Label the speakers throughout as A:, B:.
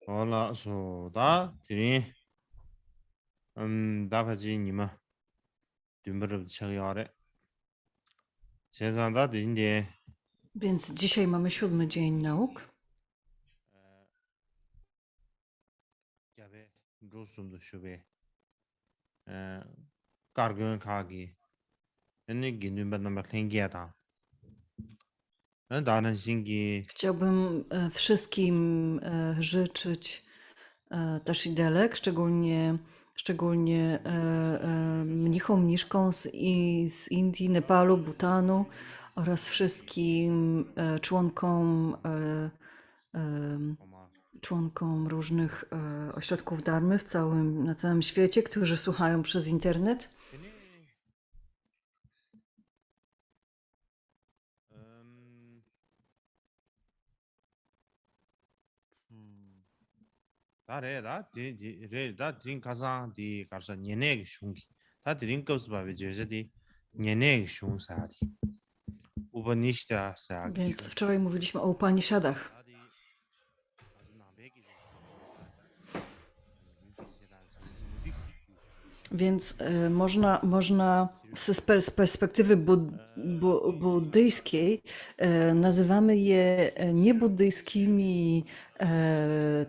A: Hola, soda, tini, dapaji nima, dumbrub chagiyare. Chezanda dindi,
B: Więc dzisiaj mamy 7 dzień nauk.
A: gyabe, drusumdu shube, kargun kagi, eni gindumba namba klengiata. Danan shingi,
B: Chciałbym wszystkim życzyć też idelek, szczególnie mnichom, mniszkom z Indii, Nepalu, Butanu oraz wszystkim
A: oma,
B: członkom różnych ośrodków darmy na całym świecie, którzy słuchają przez internet.
A: tini, da re, da drin kazan di karsa nyeneg shungi. Da drin kubsba vijayza di nyeneg shung saadi. Upanishta saagi
B: Więc
A: shung.
B: wczoraj mówiliśmy o Upanishadach.
A: Dadi, kazu nambegi
B: Więc można z perspektywy buddyjskiej nazywamy je niebuddyjskimi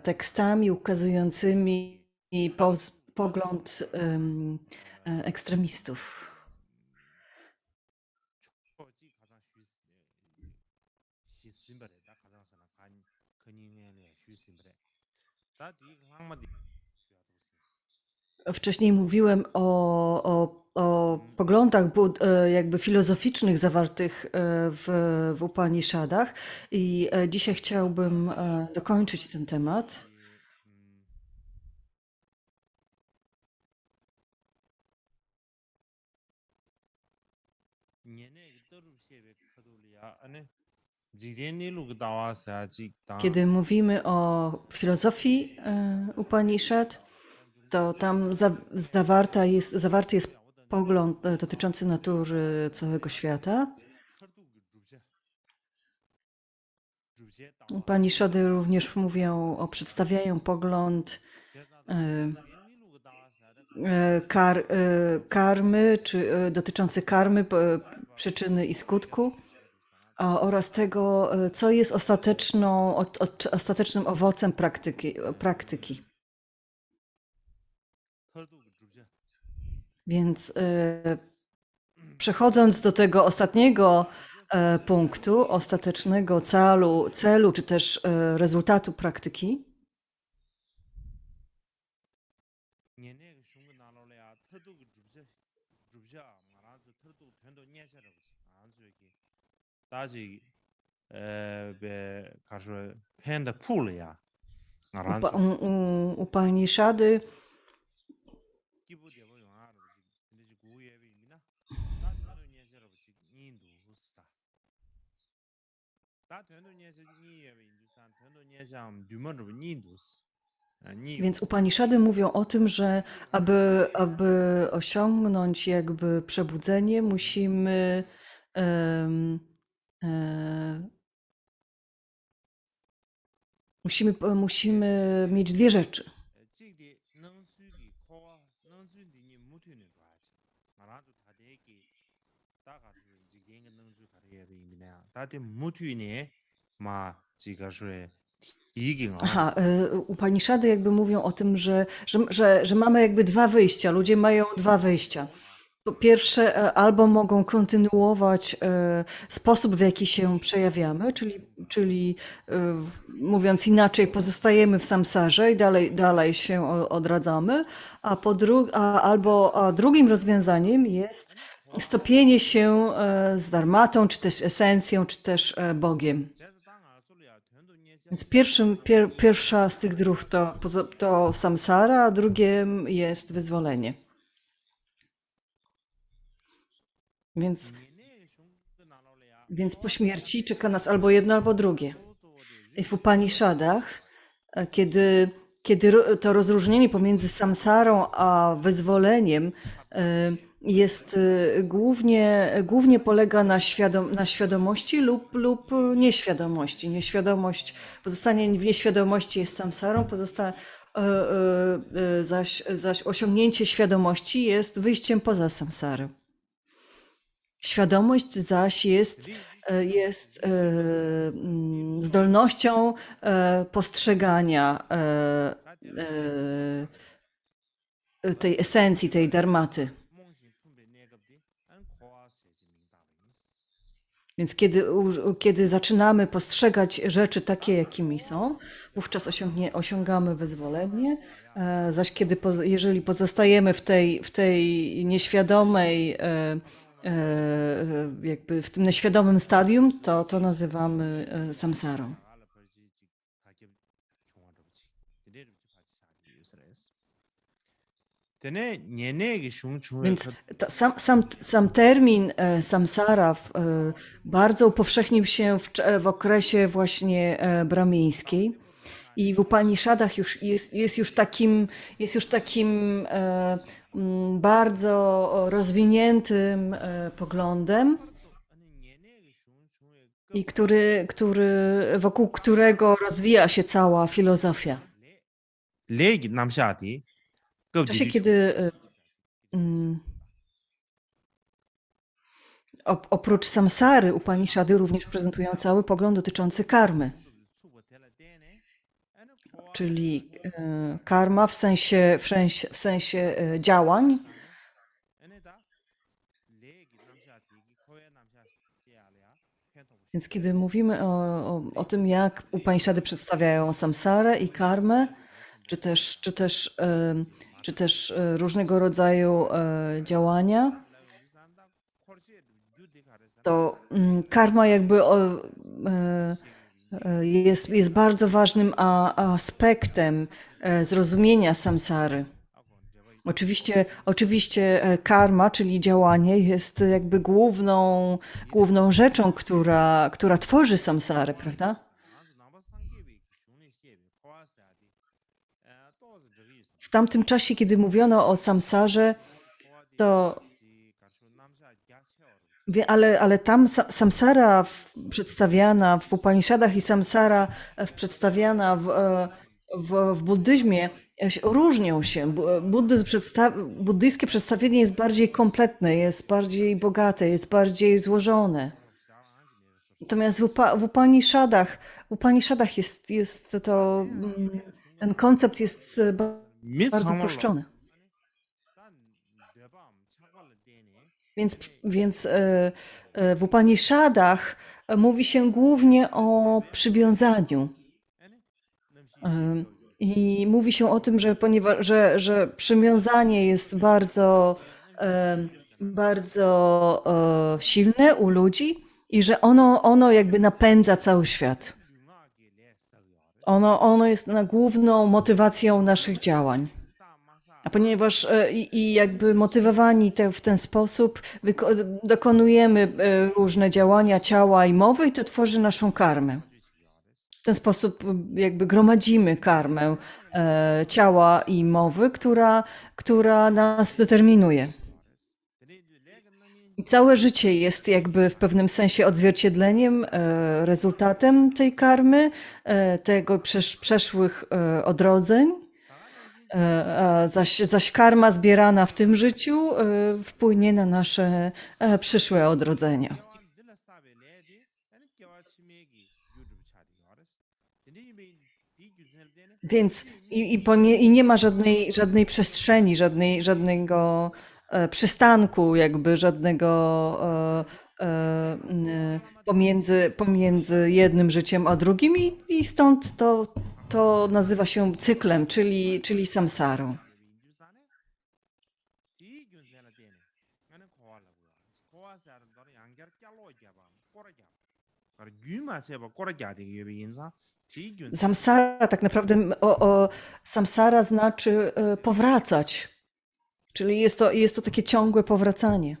B: tekstami ukazującymi pogląd ekstremistów.
A: 초지 가장 시심벌에 다 가장 사람 간 근인에 쉬심벌에 다디 항마디
B: Wcześniej mówiłem o poglądach jakby filozoficznych zawartych w Upanishadach i dzisiaj chciałbym dokończyć ten temat.
A: 이 년에 떠루시에 카돌리아 안에 지데니루 다와사지 다
B: Kiedy mówimy o filozofii Upanishad, to tam zawarty jest pogląd dotyczący natury całego świata.
A: 털도 줍제 다와
B: Upanishady również przedstawiają pogląd
A: 제다다
B: e,
A: 지데니루 다와사다 가장
B: karmy, czy dotyczący karmy, przyczyny i
A: 털도
B: skutku
A: 줍제 사나
B: oraz tego, co jest ostatecznym owocem praktyki.
A: 털도 줍제
B: Więc przechodząc do tego ostatniego punktu, ostatecznego celu czy też rezultatu praktyki,
A: 년에 슝고 나로래야 털도 줍제 말아서 털도 된도 녀셔라고 안주 여기 다지 be każe penda pulia naranzu
B: Upanishady
A: kibu de bo yaro ji de gu ye bi na ta tendo nye jero ji indu usta ta tendo nye ji ni ye bi indu san tendo nye jam dumor ni indus ni
B: Więc Upanishady mówią o tym, że aby osiągnąć jakby przebudzenie, em, e, musimy mieć dwie rzeczy.
A: ji de nang su gi ko nang su di ni mutu ni ga ji naranzu ta de ki ta ga ji ji ge nang su ga ye bi na ta de mutu ni ma ji ga shui 이긴
B: Aha, Upanishady jakby mówią o tym, że mamy jakby dwa wyjścia. Ludzie mają dwa wyjścia. Po pierwsze, albo mogą kontynuować sposób, w jaki się przejawiamy, czyli mówiąc inaczej, pozostajemy w samsarze i dalej się odradzamy, a drugim rozwiązaniem jest stopienie się z darmatą, czy też esencją, czy też Bogiem.
A: 제가 땅 알솔이야 된도
B: Więc
A: 녀셔
B: pierwsza z tych dróg to samsara, a drugie jest wyzwolenie. Więc
A: 니네 슝도 나로래야
B: Więc po
A: 코와
B: śmierci czeka nas albo jedno, albo drugie.
A: 소소데
B: I w
A: 리스
B: Upanishadach, kiedy to rozróżnienie pomiędzy samsarą a wyzwoleniem jest głównie polega na świadomości lub nieświadomości. Pozostanie w nieświadomości jest samsarą, zaś osiągnięcie świadomości jest wyjściem poza samsarę. Świadomość zaś jest zdolnością postrzegania tej esencji, tej dharmaty. Więc kiedy zaczynamy postrzegać rzeczy takie, jakimi są, wówczas osiągamy wyzwolenie, zaś jeżeli pozostajemy w tej nieświadomej, jakby w tym nieświadomym stadium, to nazywamy samsarą. Więc sam termin samsara bardzo upowszechnił się w okresie właśnie brahmińskiej i w Upanishadach jest już takim bardzo rozwiniętym poglądem i wokół którego rozwija się cała filozofia. W czasie, kiedy oprócz samsary, Upanishady również prezentują cały pogląd dotyczący karmy. Czyli karma w sensie działań. Więc kiedy mówimy o tym, jak Upanishady przedstawiają samsarę i karmę, czy też różnego rodzaju działania, to karma jakby jest bardzo ważnym aspektem zrozumienia samsary. Oczywiście karma, czyli działanie, jest jakby główną rzeczą, która tworzy samsarę, prawda? W tamtym czasie, kiedy mówiono o samsarze, ale tam samsara przedstawiana w Upanishadach i samsara przedstawiana w buddyzmie różnią się. Buddyjskie przedstawienie jest bardziej kompletne, jest bardziej bogate, jest bardziej złożone. Natomiast w Upanishadach jest to, ten koncept jest bardzo uproszczony. Więc w Upanishadach mówi się głównie o przywiązaniu. I mówi się o tym, że przywiązanie jest bardzo silne u ludzi i że ono jakby napędza cały świat. Ono jest główną motywacją naszych działań. A ponieważ jakby motywowani w ten sposób dokonujemy różne działania ciała i mowy i to tworzy naszą karmę. W ten sposób jakby gromadzimy karmę ciała i mowy, która nas determinuje. I całe życie jest jakby w pewnym sensie odzwierciedleniem, rezultatem tej karmy, tego przeszłych odrodzeń. Zaś karma zbierana w tym życiu wpłynie na nasze przyszłe odrodzenia. Więc i nie ma żadnej przestrzeni, żadnego przystanku, jakby żadnego pomiędzy jednym życiem a drugim i stąd to nazywa się cyklem, czyli samsarą. Samsara tak naprawdę, samsara znaczy powracać, czyli jest to takie ciągłe powracanie.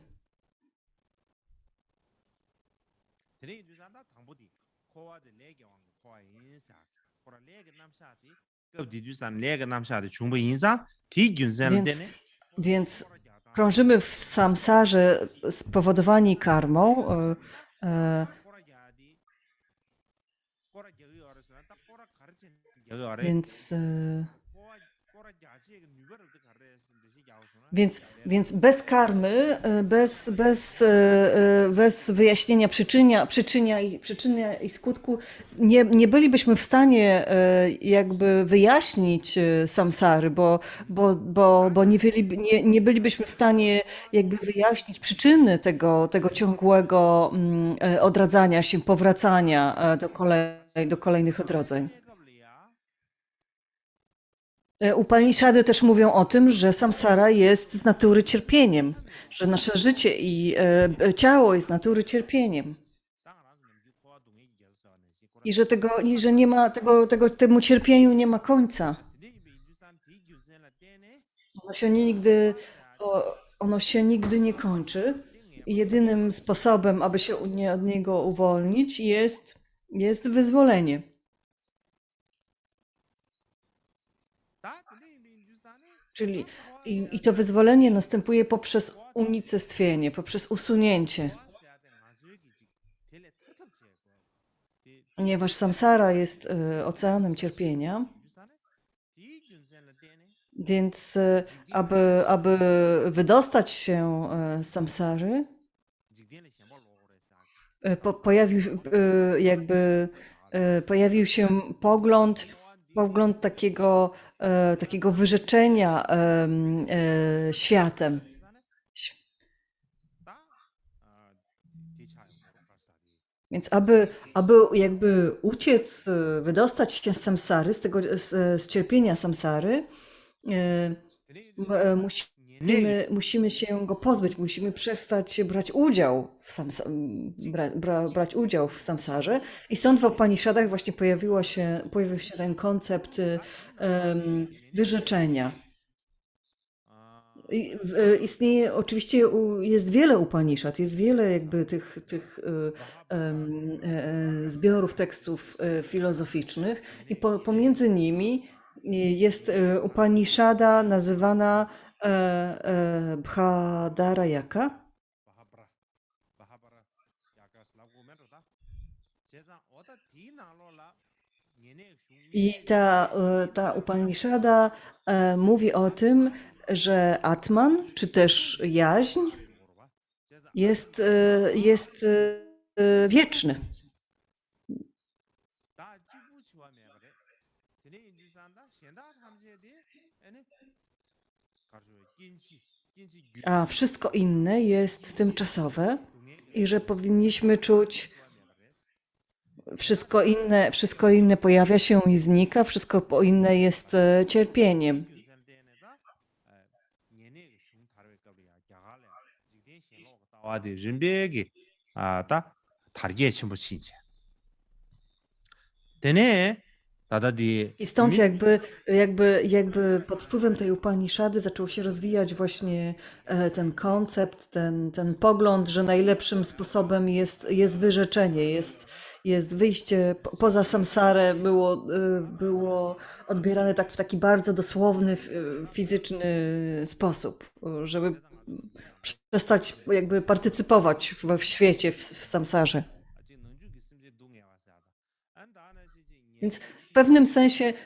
B: Więc krążymy w samsarze spowodowani karmą, e, więc, więc bez karmy, bez wyjaśnienia przyczyny i skutku, nie bylibyśmy w stanie jakby wyjaśnić samsary, bo nie bylibyśmy w stanie jakby wyjaśnić przyczyny tego ciągłego odradzania się, powracania do kolejnych odrodzeń. Upaniszady też mówią o tym, że samsara jest z natury cierpieniem, że nasze życie i ciało jest z natury cierpieniem. I że nie ma temu cierpieniu nie ma końca. Ono się nigdy nie kończy. I jedynym sposobem, aby się od niego uwolnić, jest wyzwolenie. Czyli i to wyzwolenie następuje poprzez unicestwienie, poprzez usunięcie. Ponieważ samsara jest oceanem cierpienia, więc aby wydostać się z samsary, pojawił się pogląd takiego wyrzeczenia światem. Więc aby jakby uciec, wydostać się z samsary, z cierpienia samsary, musimy się go pozbyć, musimy przestać brać udział w samsarze. I stąd w Upanishadach właśnie pojawił się ten koncept wyrzeczenia. Istnieje, oczywiście jest wiele Upanishad, jest wiele jakby tych zbiorów tekstów filozoficznych i pomiędzy nimi jest Upanishada nazywana Bhadarayaka. I ta Upanishada mówi o tym, że Atman, czy też jaźń jest wieczny. A wszystko inne jest tymczasowe i że powinniśmy czuć wszystko inne pojawia się i znika, wszystko inne jest cierpieniem. I stąd jakby pod wpływem tej Upanishady zaczął się rozwijać właśnie ten koncept, ten pogląd, że najlepszym sposobem jest wyrzeczenie, jest wyjście poza samsarę, było odbierane tak w taki bardzo dosłowny, fizyczny sposób, żeby przestać jakby partycypować w świecie, w samsarze. Więc w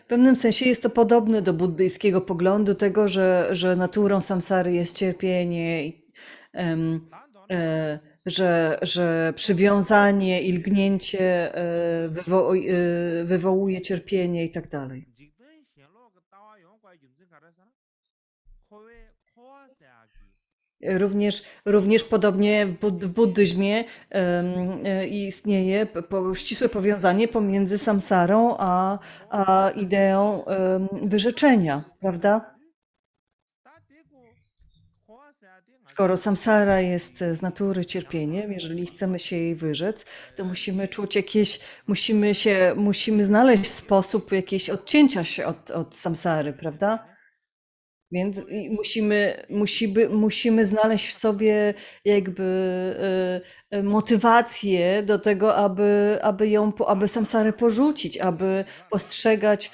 B: pewnym sensie jest to podobne do buddyjskiego poglądu tego, że naturą samsary jest cierpienie, że przywiązanie i lgnięcie wywołuje cierpienie i tak dalej. Również podobnie w buddyzmie istnieje ścisłe powiązanie pomiędzy samsarą a ideą wyrzeczenia, prawda? Skoro samsara jest z natury cierpieniem, jeżeli chcemy się jej wyrzec, to musimy czuć musimy znaleźć sposób jakiegoś odcięcia się od samsary, prawda? Więc musimy znaleźć w sobie jakby motywację do tego, aby samsarę porzucić, aby postrzegać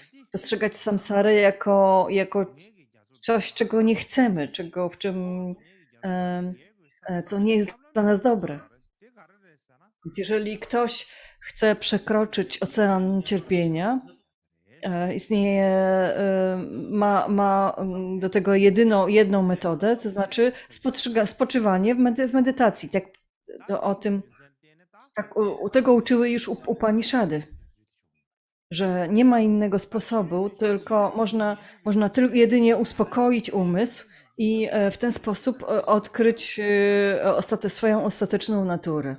B: samsarę jako coś, czego nie chcemy, w czym co nie jest dla nas dobre. Więc jeżeli ktoś chce przekroczyć ocean cierpienia, istnieje, ma do tego jedną metodę, to znaczy spoczywanie w medytacji. Tak, o tym, tak tego uczyły już Upaniszady, że nie ma innego sposobu, tylko można jedynie uspokoić umysł i w ten sposób odkryć swoją ostateczną naturę.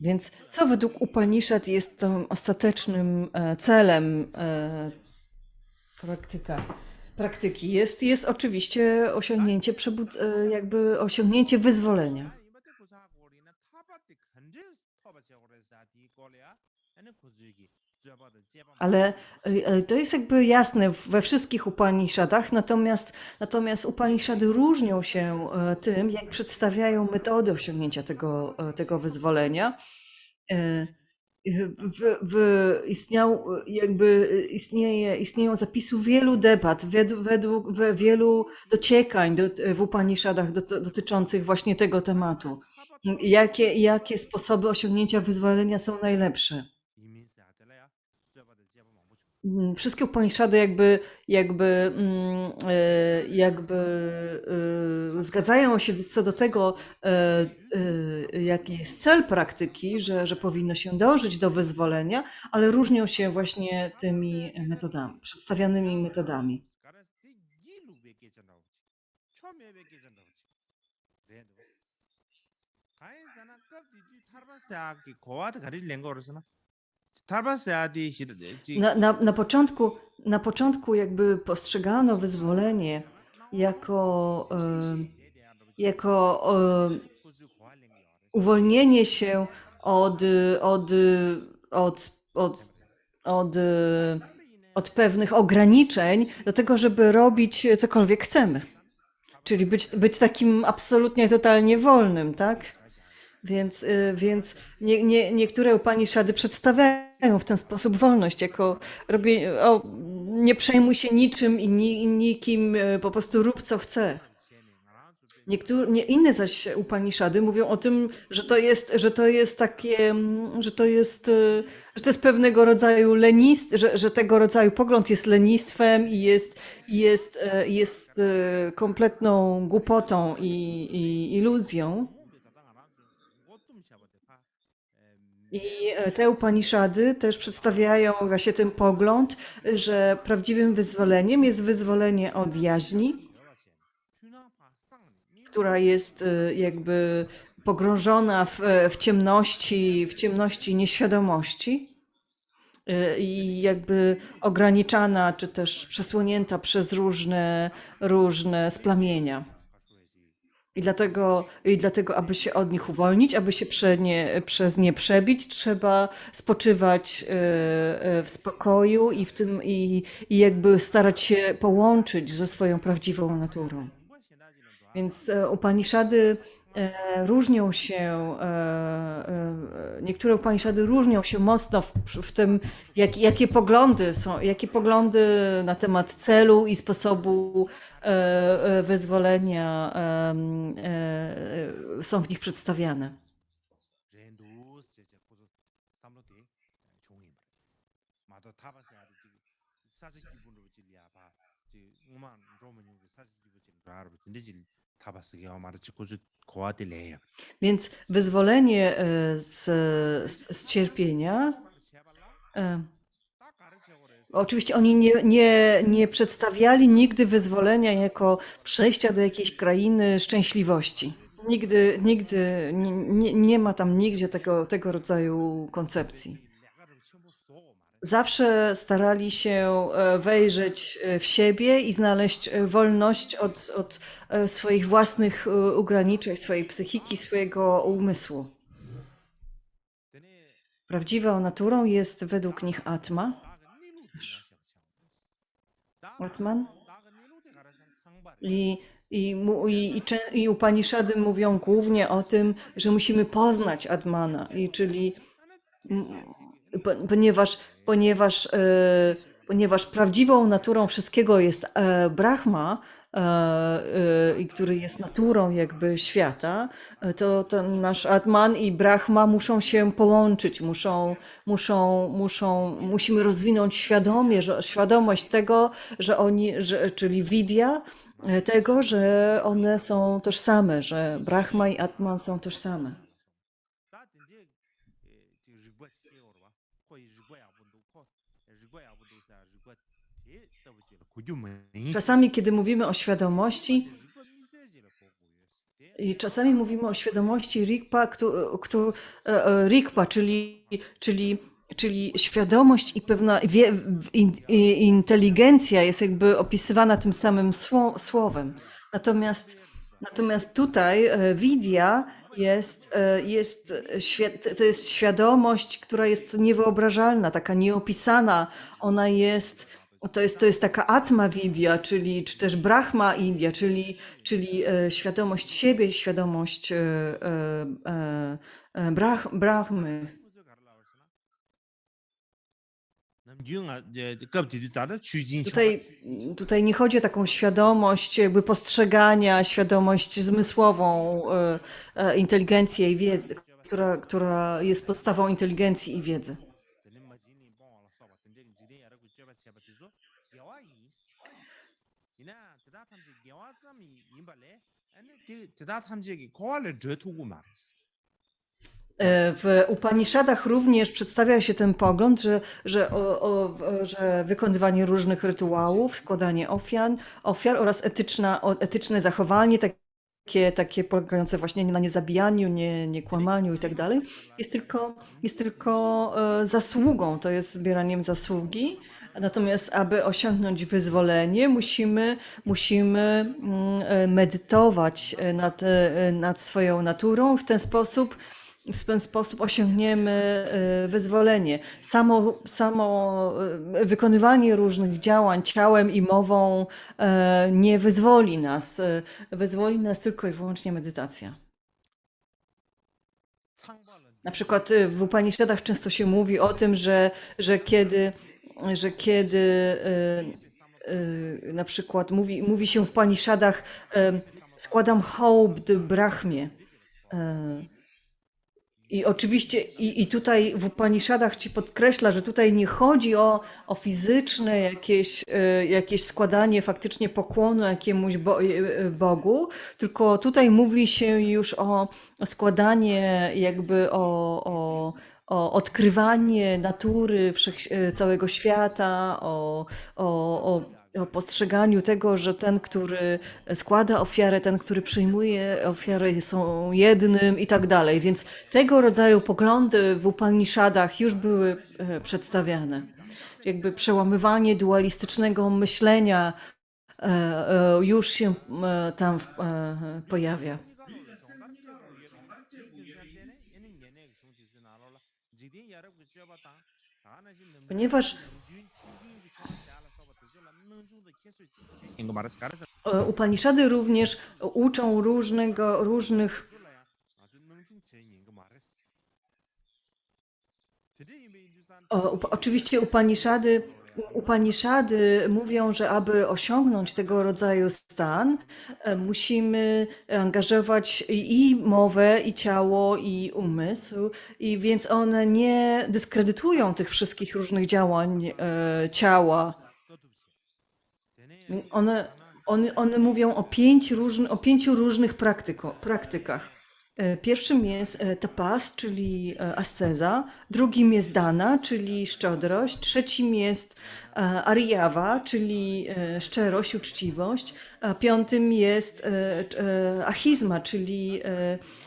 B: Więc co według Upaniszad jest tym ostatecznym celem praktyki? Jest oczywiście osiągnięcie jakby osiągnięcie wyzwolenia. Ale to jest jakby jasne we wszystkich Upanishadach, natomiast Upanishady różnią się tym, jak przedstawiają metody osiągnięcia tego wyzwolenia. Istnieją zapisy wielu debat, wielu dociekań w Upanishadach dotyczących właśnie tego tematu. Jakie sposoby osiągnięcia wyzwolenia są najlepsze? Wszystkie Upanishady zgadzają się co do tego, jaki jest cel praktyki, że powinno się dążyć do wyzwolenia, ale różnią się właśnie tymi metodami, przedstawianymi metodami. Na początku jakby postrzegano wyzwolenie jako uwolnienie się od pewnych ograniczeń do tego, żeby robić cokolwiek chcemy. Czyli być takim absolutnie, totalnie wolnym, tak? Więc niektóre Upanishady przedstawiają w ten sposób wolność jako nie przejmuj się niczym i nikim, po prostu rób co chce. Inne zaś Upanishady mówią o tym, że to jest pewnego rodzaju że tego rodzaju pogląd jest lenistwem i jest kompletną głupotą i iluzją. I te Upanishady też przedstawiają właśnie ten pogląd, że prawdziwym wyzwoleniem jest wyzwolenie od jaźni, która jest jakby pogrążona w ciemności nieświadomości i jakby ograniczana czy też przesłonięta przez różne splamienia. I dlatego, aby się od nich uwolnić, aby się przez nie przebić, trzeba spoczywać w spokoju i jakby starać się połączyć ze swoją prawdziwą naturą. Więc Upanishady różnią się, niektóre Upanishady różnią się mocno w tym, jakie poglądy na temat celu i sposobu wyzwolenia są w nich przedstawiane. Więc wyzwolenie z cierpienia. Oczywiście oni nie przedstawiali nigdy wyzwolenia jako przejścia do jakiejś krainy szczęśliwości. Nigdy nie ma tam nigdzie tego rodzaju koncepcji. Zawsze starali się wejrzeć w siebie i znaleźć wolność od swoich własnych ograniczeń, swojej psychiki, swojego umysłu. Prawdziwą naturą jest według nich Atma. Atman. I Upanishady mówią głównie o tym, że musimy poznać Atmana, czyli ponieważ ponieważ prawdziwą naturą wszystkiego jest Brahma, i który jest naturą jakby świata, to ten nasz Atman i Brahma muszą się połączyć, musimy rozwinąć świadomość tego, że czyli Vidya, tego, że one są tożsame, że Brahma i Atman są tożsame. Czasami, kiedy mówimy o świadomości, i czasami mówimy o świadomości Rigpa, czyli świadomość i pewna inteligencja jest jakby opisywana tym samym słowem. Natomiast tutaj Vidya to jest świadomość, która jest niewyobrażalna, taka nieopisana. Ona jest, to jest taka Atma Vidya, czy też Brahma Vidya, czyli świadomość siebie, świadomość Brahmy. Tutaj nie chodzi o taką świadomość jakby postrzegania, świadomość zmysłową, inteligencję i wiedzę, która jest podstawą inteligencji i wiedzy. W Upanishadach również przedstawia się ten pogląd, że wykonywanie różnych rytuałów, składanie ofiar oraz etyczne zachowanie, takie polegające właśnie na niezabijaniu, nie kłamaniu i tak dalej, jest tylko zasługą, to jest zbieraniem zasługi. Natomiast aby osiągnąć wyzwolenie, musimy medytować nad swoją naturą. W ten sposób osiągniemy wyzwolenie. Samo wykonywanie różnych działań ciałem i mową nie wyzwoli nas. Wyzwoli nas tylko i wyłącznie medytacja. Na przykład w Upanishadach często się mówi o tym, że kiedy na przykład mówi się w Upanishadach składam hołd Brahmie. I oczywiście i tutaj w Upanishadach ci podkreśla, że tutaj nie chodzi o fizyczne jakieś składanie faktycznie pokłonu jakiemuś Bogu, tylko tutaj mówi się już o składanie jakby o odkrywanie natury całego świata, o postrzeganiu tego, że ten, który składa ofiarę, ten, który przyjmuje ofiarę, są jednym i tak dalej. Więc tego rodzaju poglądy w Upanishadach już były przedstawiane. Jakby przełamywanie dualistycznego myślenia już się tam pojawia. Ponieważ Upanishady również uczą różnych oczywiście Upanishady mówią, że aby osiągnąć tego rodzaju stan, musimy angażować i mowę, i ciało, i umysł, i więc one nie dyskredytują tych wszystkich różnych działań ciała. One mówią o 5 różnych praktykach. Pierwszym jest tapas, czyli asceza, drugim jest dana, czyli szczodrość, trzecim jest ariyawa, czyli szczerość, uczciwość, a piątym jest ahizma,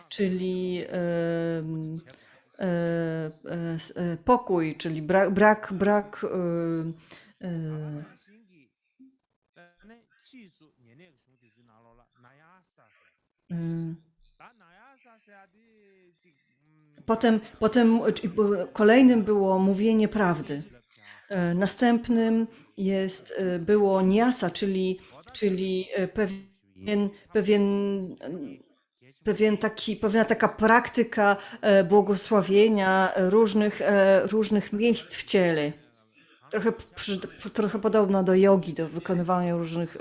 B: czyli pokój, czyli brak Potem kolejnym było mówienie prawdy. Następnym było nyasa, czyli pewna taka praktyka błogosławienia różnych miejsc w ciele. trochę podobna do jogi, do wykonywania różnych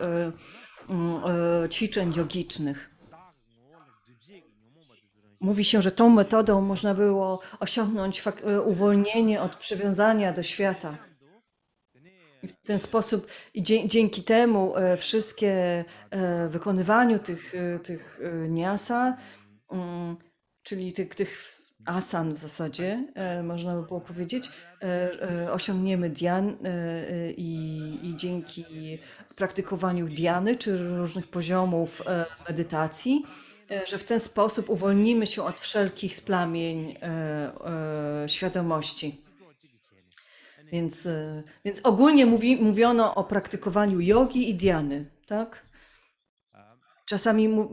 B: ćwiczeń jogicznych. Mówi się, że tą metodą można było osiągnąć uwolnienie od przywiązania do świata. I w ten sposób, dzięki temu wszystkie wykonywaniu tych niasa, czyli tych asan w zasadzie, można by było powiedzieć, osiągniemy dhyan i dzięki praktykowaniu dhyany, czy różnych poziomów medytacji, że w ten sposób uwolnimy się od wszelkich splamień świadomości. Więc ogólnie mówiono o praktykowaniu jogi i dhyany, tak?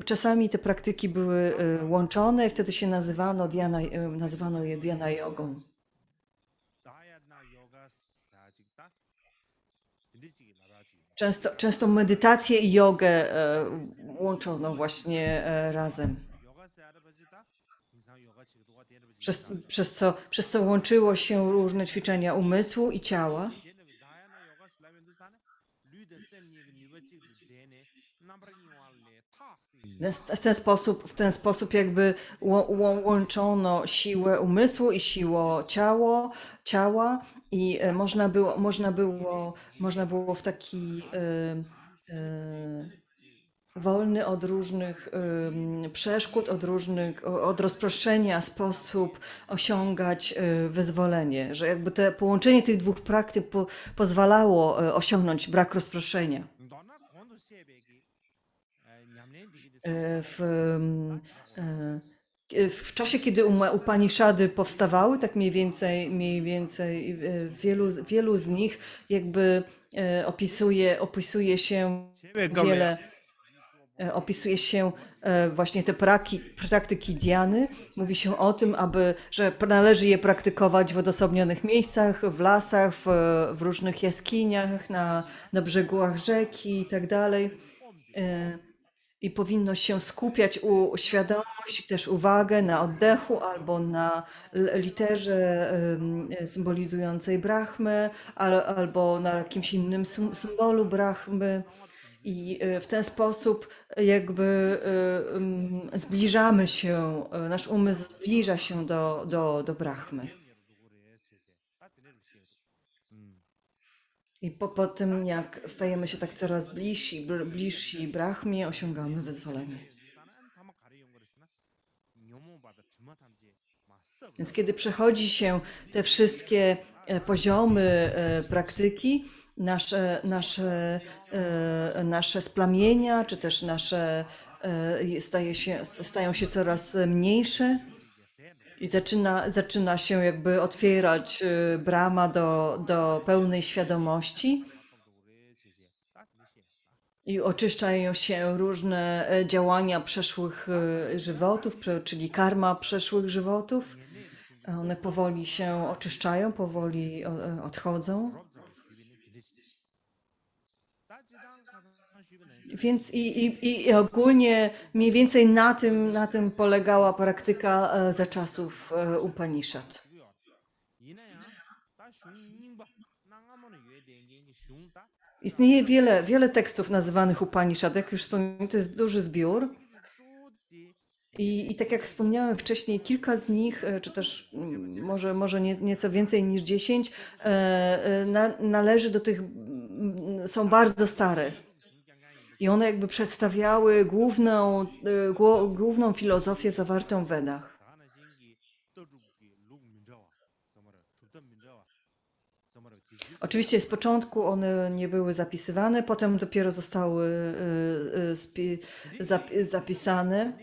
B: Czasami te praktyki były łączone i wtedy się nazywano je dhyana jogą. Często medytację i jogę łączono właśnie razem. Przez co łączyło się różne ćwiczenia umysłu i ciała. W ten sposób jakby łączono siłę umysłu i siłę ciała i można było w taki wolny od różnych przeszkód, od rozproszenia sposób osiągać wyzwolenie, że jakby połączenie tych dwóch praktyk pozwalało osiągnąć brak rozproszenia. W czasie, kiedy Upaniszady powstawały, tak mniej więcej wielu z nich jakby opisuje się właśnie te praktyki dhyany. Mówi się o tym, że należy je praktykować w odosobnionych miejscach, w lasach, w różnych jaskiniach, na brzegach rzeki i tak dalej. I powinno się skupiać świadomość i też uwagę na oddechu albo na literze symbolizującej Brahmę, albo na jakimś innym symbolu Brahmy. I w ten sposób jakby zbliżamy się, nasz umysł zbliża się do Brahmy. I po tym, jak stajemy się tak coraz bliżsi Brahmie, osiągamy wyzwolenie. Więc kiedy przechodzi się te wszystkie poziomy praktyki, nasze splamienia, czy też stają się coraz mniejsze i zaczyna się jakby otwierać brama do pełnej świadomości i oczyszczają się różne działania przeszłych żywotów, czyli karma przeszłych żywotów. One powoli się oczyszczają, powoli odchodzą. Więc i ogólnie mniej więcej na tym polegała praktyka za czasów Upanishad. Istnieje wiele tekstów nazywanych Upanishad. Jak już wspomniałem, to jest duży zbiór. I tak jak wspomniałem wcześniej, kilka z nich, czy też może nieco więcej niż 10, należy do tych, są bardzo stare. I one jakby przedstawiały główną filozofię zawartą w Wedach. Oczywiście z początku one nie były zapisywane, potem dopiero zostały zapisane.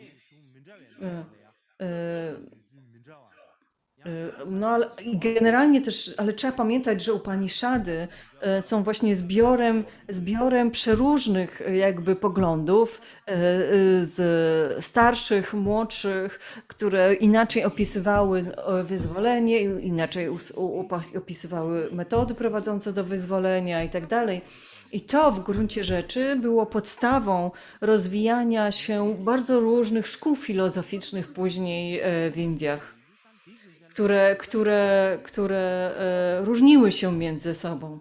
B: No ale generalnie też, ale trzeba pamiętać, że Upaniszady są właśnie zbiorem przeróżnych jakby poglądów, z starszych, młodszych, które inaczej opisywały wyzwolenie, inaczej opisywały metody prowadzące do wyzwolenia i tak dalej. I to w gruncie rzeczy było podstawą rozwijania się bardzo różnych szkół filozoficznych później w Indiach, które różniły się między sobą.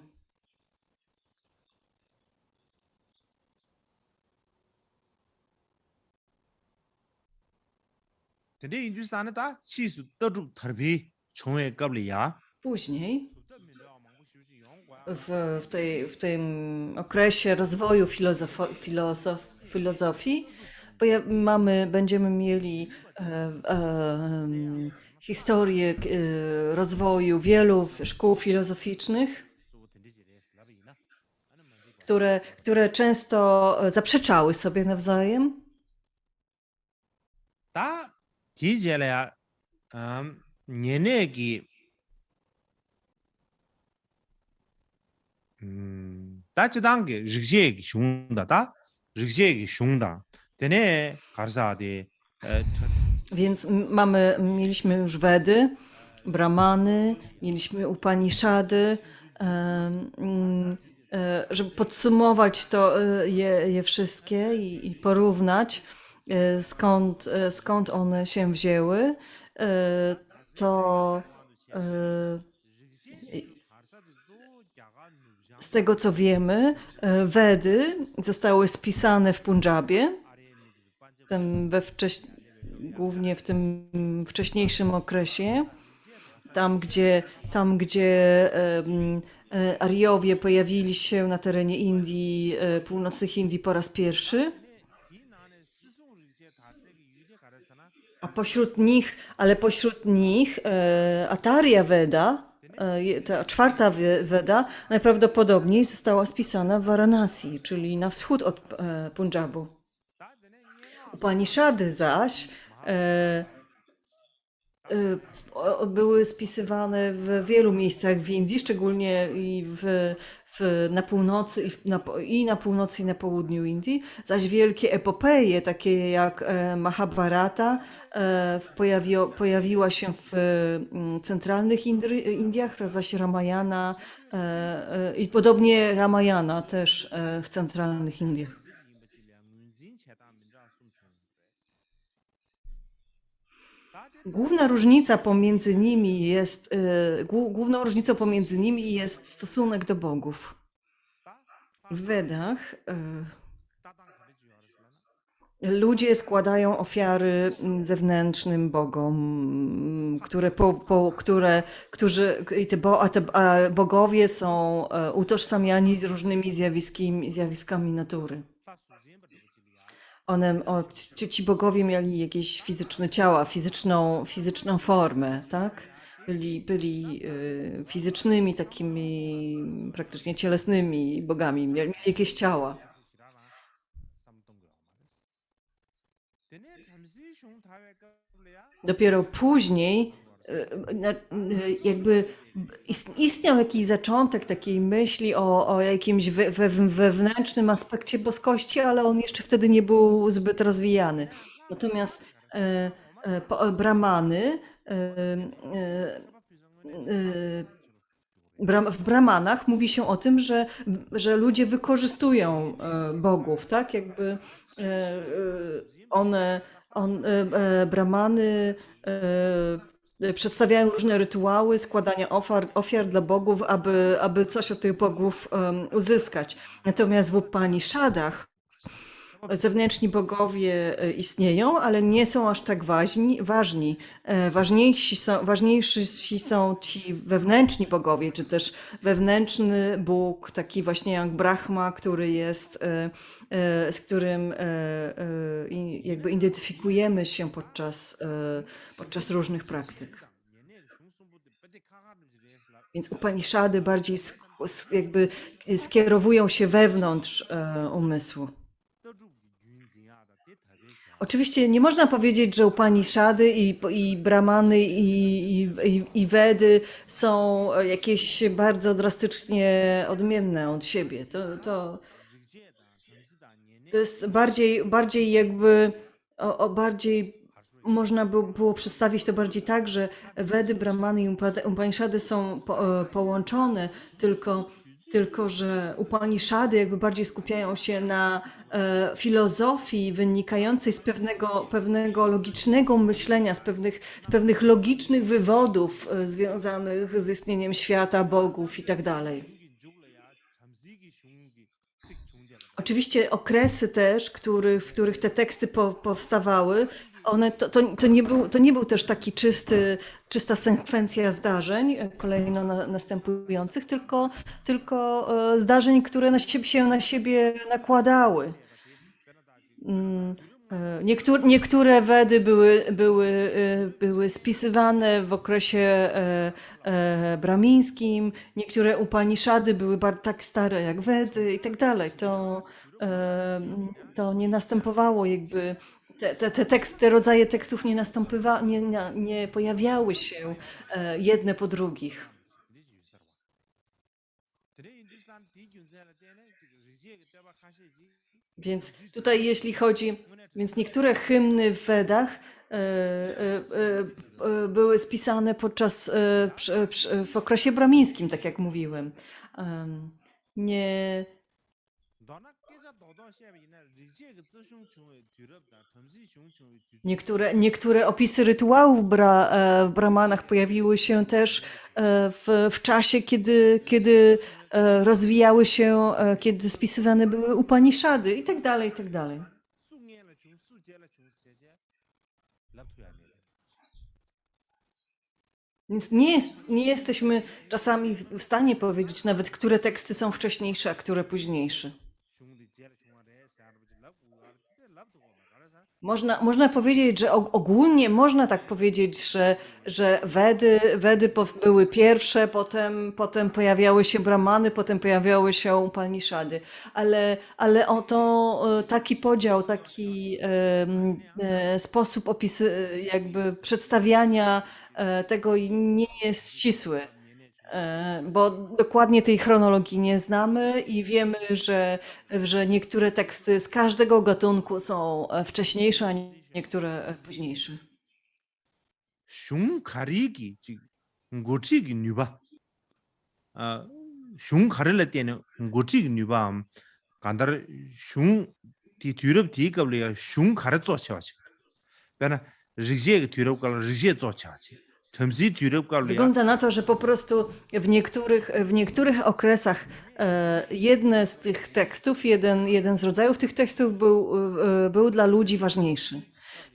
A: 근데 인도스탄은 다 시수 떠주 더비 총회 qab리야.
B: Później, w tym okresie rozwoju filozofii, będziemy mieli historię rozwoju wielu szkół filozoficznych, które często zaprzeczały sobie nawzajem.
A: 다 디젤야 년내기 다치단게 르지에기 슝다다 르지에기 슝다 되네 가르사데
B: Więc mieliśmy już Wedy, Brahmany, mieliśmy Upanishady. Żeby podsumować to je wszystkie i porównać, skąd one się wzięły, to z tego co wiemy, Wedy zostały spisane w Punjabie, głównie w tym wcześniejszym okresie, tam gdzie Ariowie pojawili się na terenie Indii, północnych Indii po raz pierwszy. A pośród nich Atarya Veda, ta czwarta Veda, najprawdopodobniej została spisana w Varanasi, czyli na wschód od Punjabu. Upanishady zaś były spisywane w wielu miejscach w Indii, szczególnie na północy i na północy i na południu Indii, zaś wielkie epopeje, takie jak Mahabharata, pojawiła się w centralnych Indiach, zaś Ramayana i podobnie Ramayana też w centralnych Indiach. Główną różnicą pomiędzy nimi jest stosunek do bogów. W Wedach ludzie składają ofiary zewnętrznym bogom, a bogowie są utożsamiani z różnymi zjawiskami natury. Ci bogowie mieli jakieś fizyczne ciała, fizyczną formę, tak? Byli fizycznymi, takimi praktycznie cielesnymi bogami, mieli jakieś ciała. Dopiero później jakby istniał jakiś zaczątek takiej myśli o jakimś wewnętrznym aspekcie boskości, ale on jeszcze wtedy nie był zbyt rozwijany. Natomiast Brahmany, w Brahmanach mówi się o tym, że ludzie wykorzystują bogów, tak? Jakby Brahmany przedstawiają różne rytuały składania ofiar dla bogów, aby coś od tych bogów uzyskać. Natomiast w Upanishadach zewnętrzni bogowie istnieją, ale nie są aż tak ważni. Ważniejsi są ci wewnętrzni bogowie, czy też wewnętrzny Bóg, taki właśnie jak Brahma, z którym jakby identyfikujemy się podczas różnych praktyk. Więc Upanishady bardziej jakby skierowują się wewnątrz umysłu. Oczywiście nie można powiedzieć, że Upanishady i Brahmany i Vedy są jakieś bardzo drastycznie odmienne od siebie. To jest bardziej jakby, bardziej można by było przedstawić to bardziej tak, że Vedy, Brahmany i Upanishady są połączone, tylko tylko że Upaniszady jakby bardziej skupiają się na filozofii wynikającej z pewnego logicznego myślenia, z pewnych logicznych wywodów związanych z istnieniem świata, bogów i tak dalej. Oczywiście okresy też, w których te teksty powstawały, to nie był też taki czysta sekwencja zdarzeń kolejno następujących, tylko zdarzeń, które się na siebie nakładały. Mm, niektóre Wedy były spisywane w okresie brahmińskim, niektóre Upaniszady były tak stare jak Wedy i tak dalej. To nie następowało jakby, te rodzaje tekstów nie pojawiały się jedne po drugich. Więc tutaj jeśli chodzi, więc niektóre hymny w Wedach były spisane w okresie brahmińskim, tak jak mówiłem. Nie, niektóre opisy rytuałów w Brahmanach pojawiły się też w czasie, kiedy rozwijały się, kiedy spisywane były Upaniszady i tak dalej, i tak dalej. Więc nie jesteśmy czasami w stanie powiedzieć nawet, które teksty są wcześniejsze, a które późniejsze. Można powiedzieć, że ogólnie można tak powiedzieć, że Wedy były pierwsze, potem pojawiały się Brahmany, potem pojawiały się Upaniszady. Ale taki podział, taki sposób jakby przedstawiania tego nie jest ścisły. Bo dokładnie tej chronologii nie znamy i wiemy, że niektóre teksty z każdego gatunku są wcześniejsze, a niektóre późniejsze.
A: 슝 가리기 즉 고치기 뉴바 슝 가르를 때는 고치기 뉴바 간다르 슝디 뒤럽 뒤qab리가 슝 가르 쪼쳐지 그러나 리제가 뒤럽가 리제 쪼쳐지 점시 뒤럽qab리가
B: Wygląda na to, że po prostu w niektórych okresach jedne z tych tekstów, jeden z rodzajów tych tekstów był dla ludzi ważniejszy.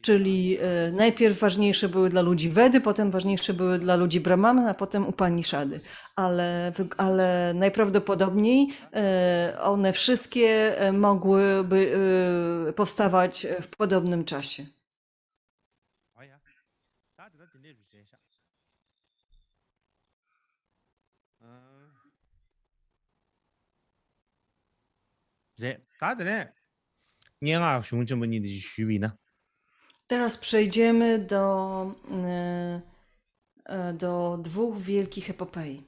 B: Czyli najpierw ważniejsze były dla ludzi Wedy, potem ważniejsze były dla ludzi Brahmana, a potem Upaniszady. Ale najprawdopodobniej one wszystkie mogłyby powstawać w podobnym czasie.
A: 아야 다들 되네 주세요 네 다들 냥아 슝점은이 주비나
B: Teraz przejdziemy do dwóch wielkich epopei.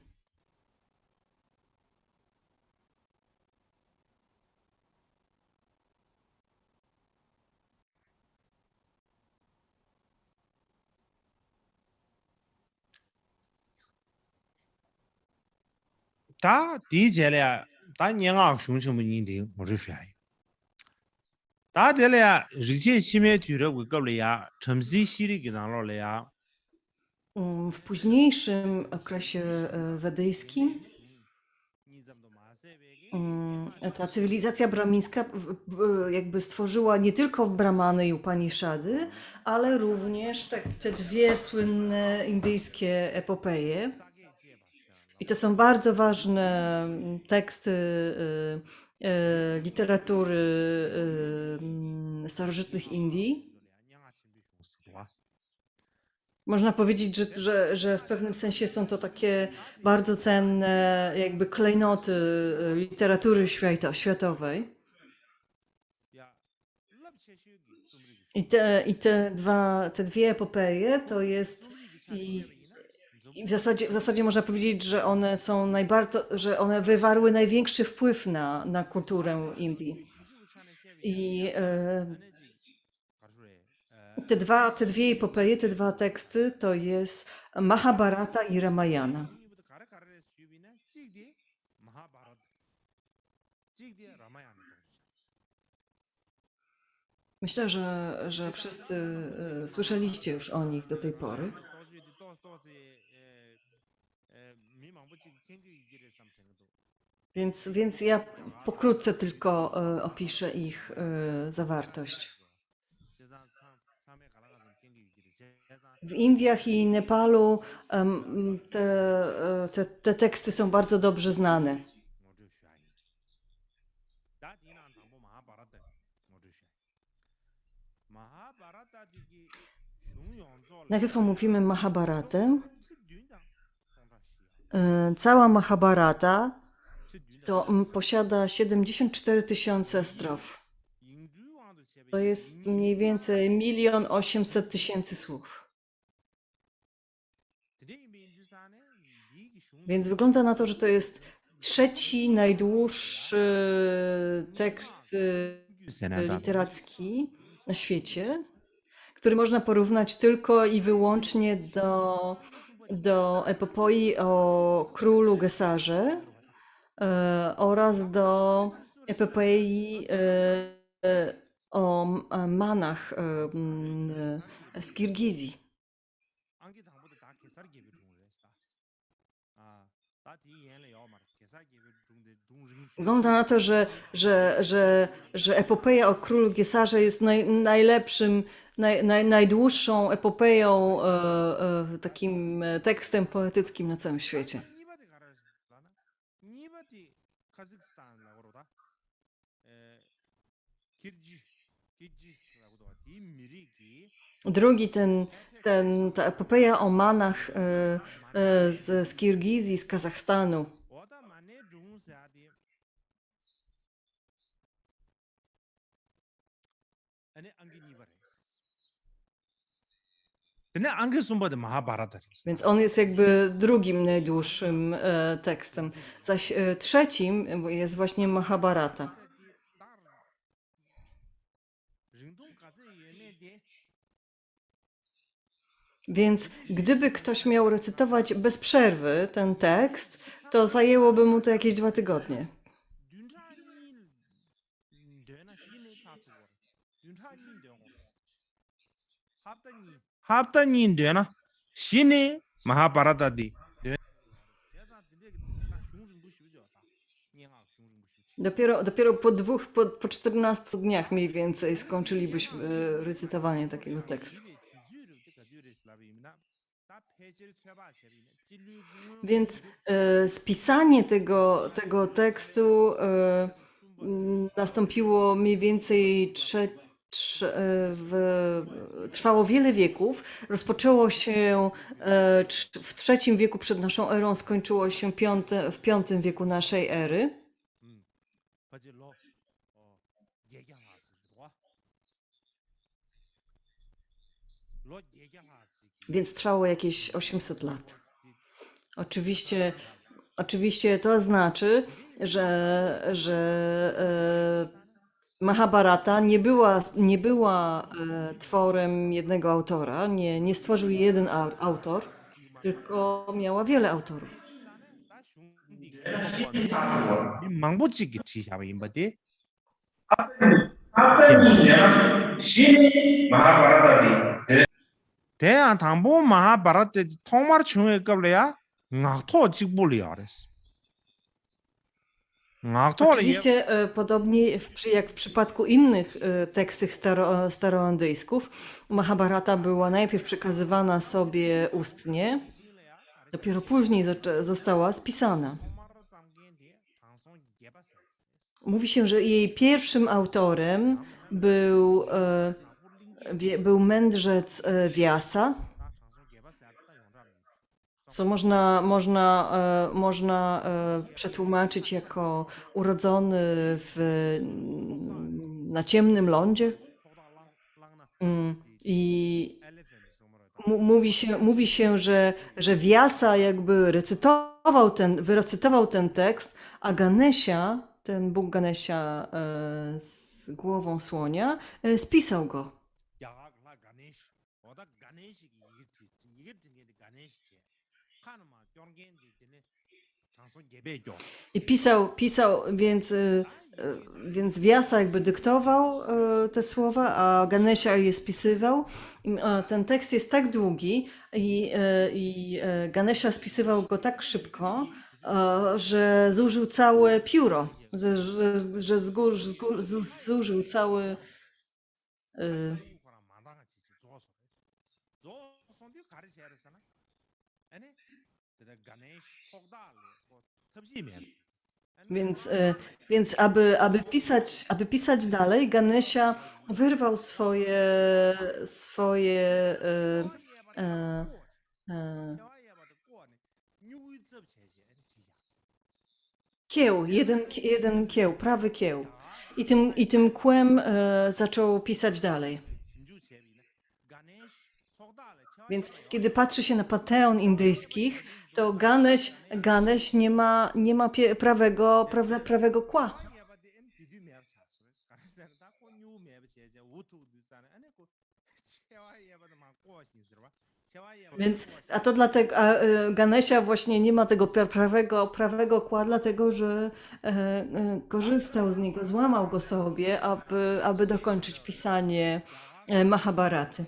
A: 다 디젤이야 다 냥아 슝점은이 뭐를 쉬어요 다들이야 리제 치매 뒤럽 qab리야 점시 시리기 나로래야
B: W późniejszym okresie wedyjskim ta cywilizacja brahmińska jakby stworzyła nie tylko Brahmany i Upaniszady, ale również te dwie słynne indyjskie epopeje. I to są bardzo ważne teksty literatury starożytnych Indii. Można powiedzieć, że w pewnym sensie są to takie bardzo cenne jakby klejnoty literatury światowej. I te dwie epopeje to jest i w zasadzie można powiedzieć, że one są że one wywarły największy wpływ na kulturę Indii. I te dwie epopeje, te dwa teksty to jest Mahabharata i Ramayana.
A: Mahabharata. Jigde Ramayana dosha.
B: Myślę, że wszyscy słyszeliście już o nich do tej pory.
A: Ramayana doshi di dosi mi mangbo jig kengi igire something do.
B: Więc ja pokrótce tylko opiszę ich zawartość.
A: Jezan same kalaga zan kengi igire. Jezan
B: W Indiach i Nepalu te teksty są bardzo dobrze znane.
A: modu shuai. Da dinan tangbo Mahabharata modu shuai. Mahabharata digi shungyong zo
B: Najpierw omówimy Mahabharatę.
A: chidunja tongda shia.
B: Cała Mahabharata
A: Chidunja
B: to posiada 74 tysiące strof.
A: ingju wangdo chebe.
B: To jest mniej więcej 1 800 000 słów.
A: Today me Hindustane digi shung
B: Więc wygląda na to, że to jest trzeci najdłuższy tekst literacki na świecie, który można porównać tylko i wyłącznie do epopoi o królu Gesarze oraz do epopei o manach z Kirgizji.
A: 안개 당보다 다 개살 개비 중을했다. 아, 다디 연래 야말 개살 개비 중대 중ring.
B: Wygląda na to, że epopeja o królu Gesarze jest najlepszym, najdłuższą epopeją, takim tekstem poetyckim na całym świecie.
A: 니바디 가라라나. 니바디 카자흐스탄 라고로다. 키르지스라고도 이 미리기
B: Drugi, ta epopeja o manach z Kirgizji, z Kazachstanu.
A: 오다 만에 중사디. 아니 안개 니바레. 근데 안개 숨바데 마하바라다.
B: Więc on jest jakby drugim najdłuższym tekstem. Zaś trzecim jest właśnie Mahabharata. Więc gdyby ktoś miał recytować bez przerwy ten tekst, to zajęłoby mu to jakieś 2 tygodnie.
A: 합단이 되나? 신이 마하바라다디.
B: Dopiero po 14 dniach mniej więcej skończylibyśmy recytowanie takiego tekstu. Więc spisanie tego tekstu nastąpiło mniej więcej trwało wiele wieków. Rozpoczęło się w III wieku przed naszą erą, skończyło się w V wieku naszej ery. Więc trwało jakieś 800 lat. Oczywiście to znaczy, że Mahabharata nie była tworem jednego autora, nie stworzył jej jeden autor, tylko miała wiele autorów.
A: 망보찌기 지샤바 임바디.
C: 신이 마하바라다디
A: 대한 당보 마하바라데 통말 중에 qable야 ngakto 직불이야 그랬어.
B: Oczywiście podobnie jak w przypadku innych tekstów staroindyjsków, Mahabharata była najpierw przekazywana sobie ustnie, dopiero później została spisana. Mówi się, że jej pierwszym autorem był mędrzec Wiasa, co można przetłumaczyć jako urodzony na ciemnym lądzie. I mówi się, że Wiasa jakby wyrecytował ten tekst, a Ganesha, ten Bóg Ganesha z głową słonia, spisał go. I pisał, więc Vyasa jakby dyktował te słowa, a Ganesha je spisywał. Ten tekst jest tak długi i Ganesha spisywał go tak szybko, że zużył całe pióro, że zużył cały... Więc aby pisać dalej, Ganesha wyrwał swoje kieł, jeden kieł, prawy kieł. I tym kłem zaczął pisać dalej. Więc kiedy patrzy się na panteon indyjskich, to Ganesh nie ma prawego kła. Więc, a to dlatego, Ganesha właśnie nie ma tego prawego kła, dlatego że korzystał z niego, złamał go sobie, aby dokończyć pisanie Mahabharaty.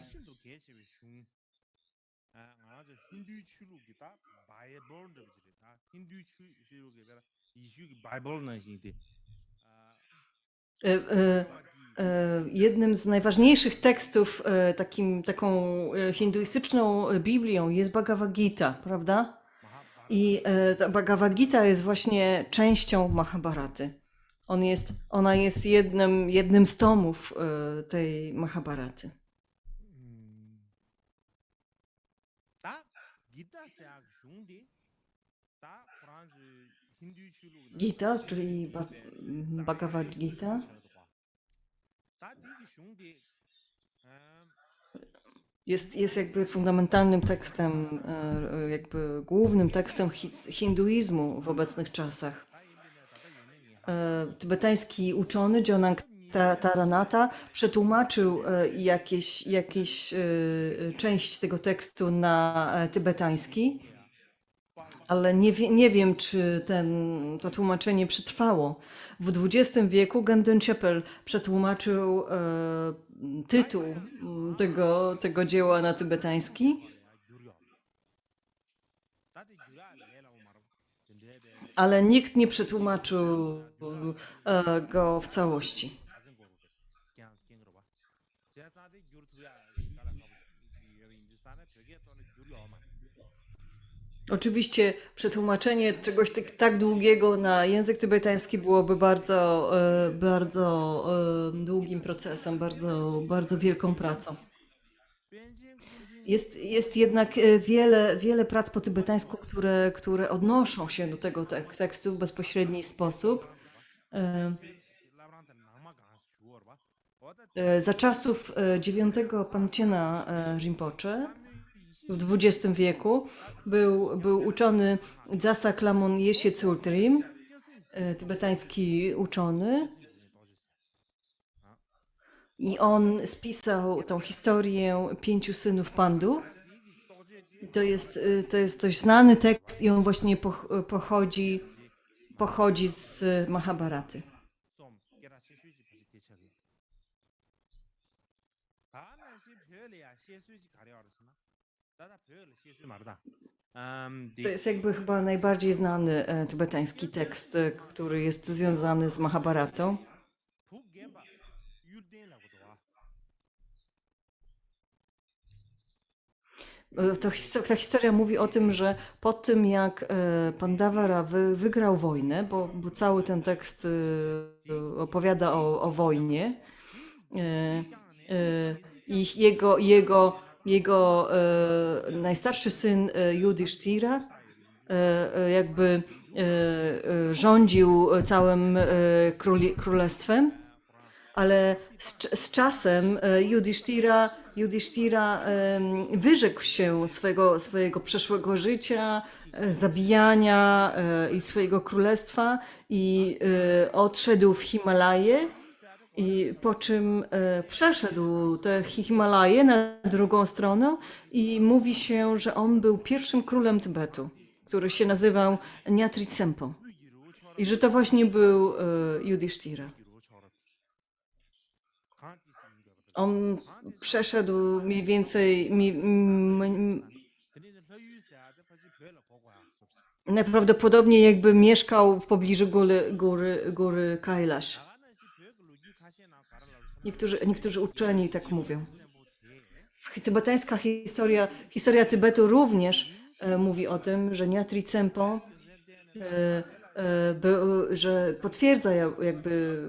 B: Jednym z najważniejszych tekstów, taką hinduistyczną Biblią jest Bhagavad Gita, prawda? I ta Bhagavad Gita jest właśnie częścią Mahabharaty. Ona jest jednym z tomów tej Mahabharaty. Gita, czyli Bhagavad Gita, jest jakby fundamentalnym tekstem, jakby głównym tekstem hinduizmu w obecnych czasach. Tybetański uczony Jonang Taranata przetłumaczył jakieś część tego tekstu na tybetański, ale nie wiem, czy to tłumaczenie przetrwało. W XX wieku Gendun Chapel przetłumaczył tytuł tego dzieła na tybetański, ale nikt nie przetłumaczył go w całości. Oczywiście przetłumaczenie czegoś tak długiego na język tybetański byłoby bardzo długim procesem, bardzo wielką pracą. Jest jednak wiele prac po tybetańsku, które odnoszą się do tego tekstu w bezpośredni sposób. Za czasów IX Panchena Rinpoche w XX wieku był uczony Dzasa Klamon Yeshe Tsultrim, tybetański uczony. I on spisał tą historię 5 synów Pandu. To jest dość znany tekst i on właśnie pochodzi z Mahabharaty. To jest jakby chyba najbardziej znany tybetański tekst, który jest związany z Mahabharatą. Ta historia mówi o tym, że po tym jak Pandavara wygrał wojnę, bo cały ten tekst opowiada o wojnie i jego najstarszy syn Yudhishthira jakby rządził całym królestwem, ale z czasem Yudhishthira wyrzekł się swojego przeszłego życia, zabijania i swojego królestwa i odszedł w Himalaje, i po czym przeszedł te Himalaje na drugą stronę i mówi się, że on był pierwszym królem Tybetu. który się nazywał Nyatritsempo. I że to właśnie był Yudhishthira. On przeszedł mniej więcej najprawdopodobniej jakby mieszkał w pobliżu góry Kailash. Niektórzy uczeni tak mówią. Tybetańska historia Tybetu również mówi o tym, że Nyatritsempo że potwierdza jakby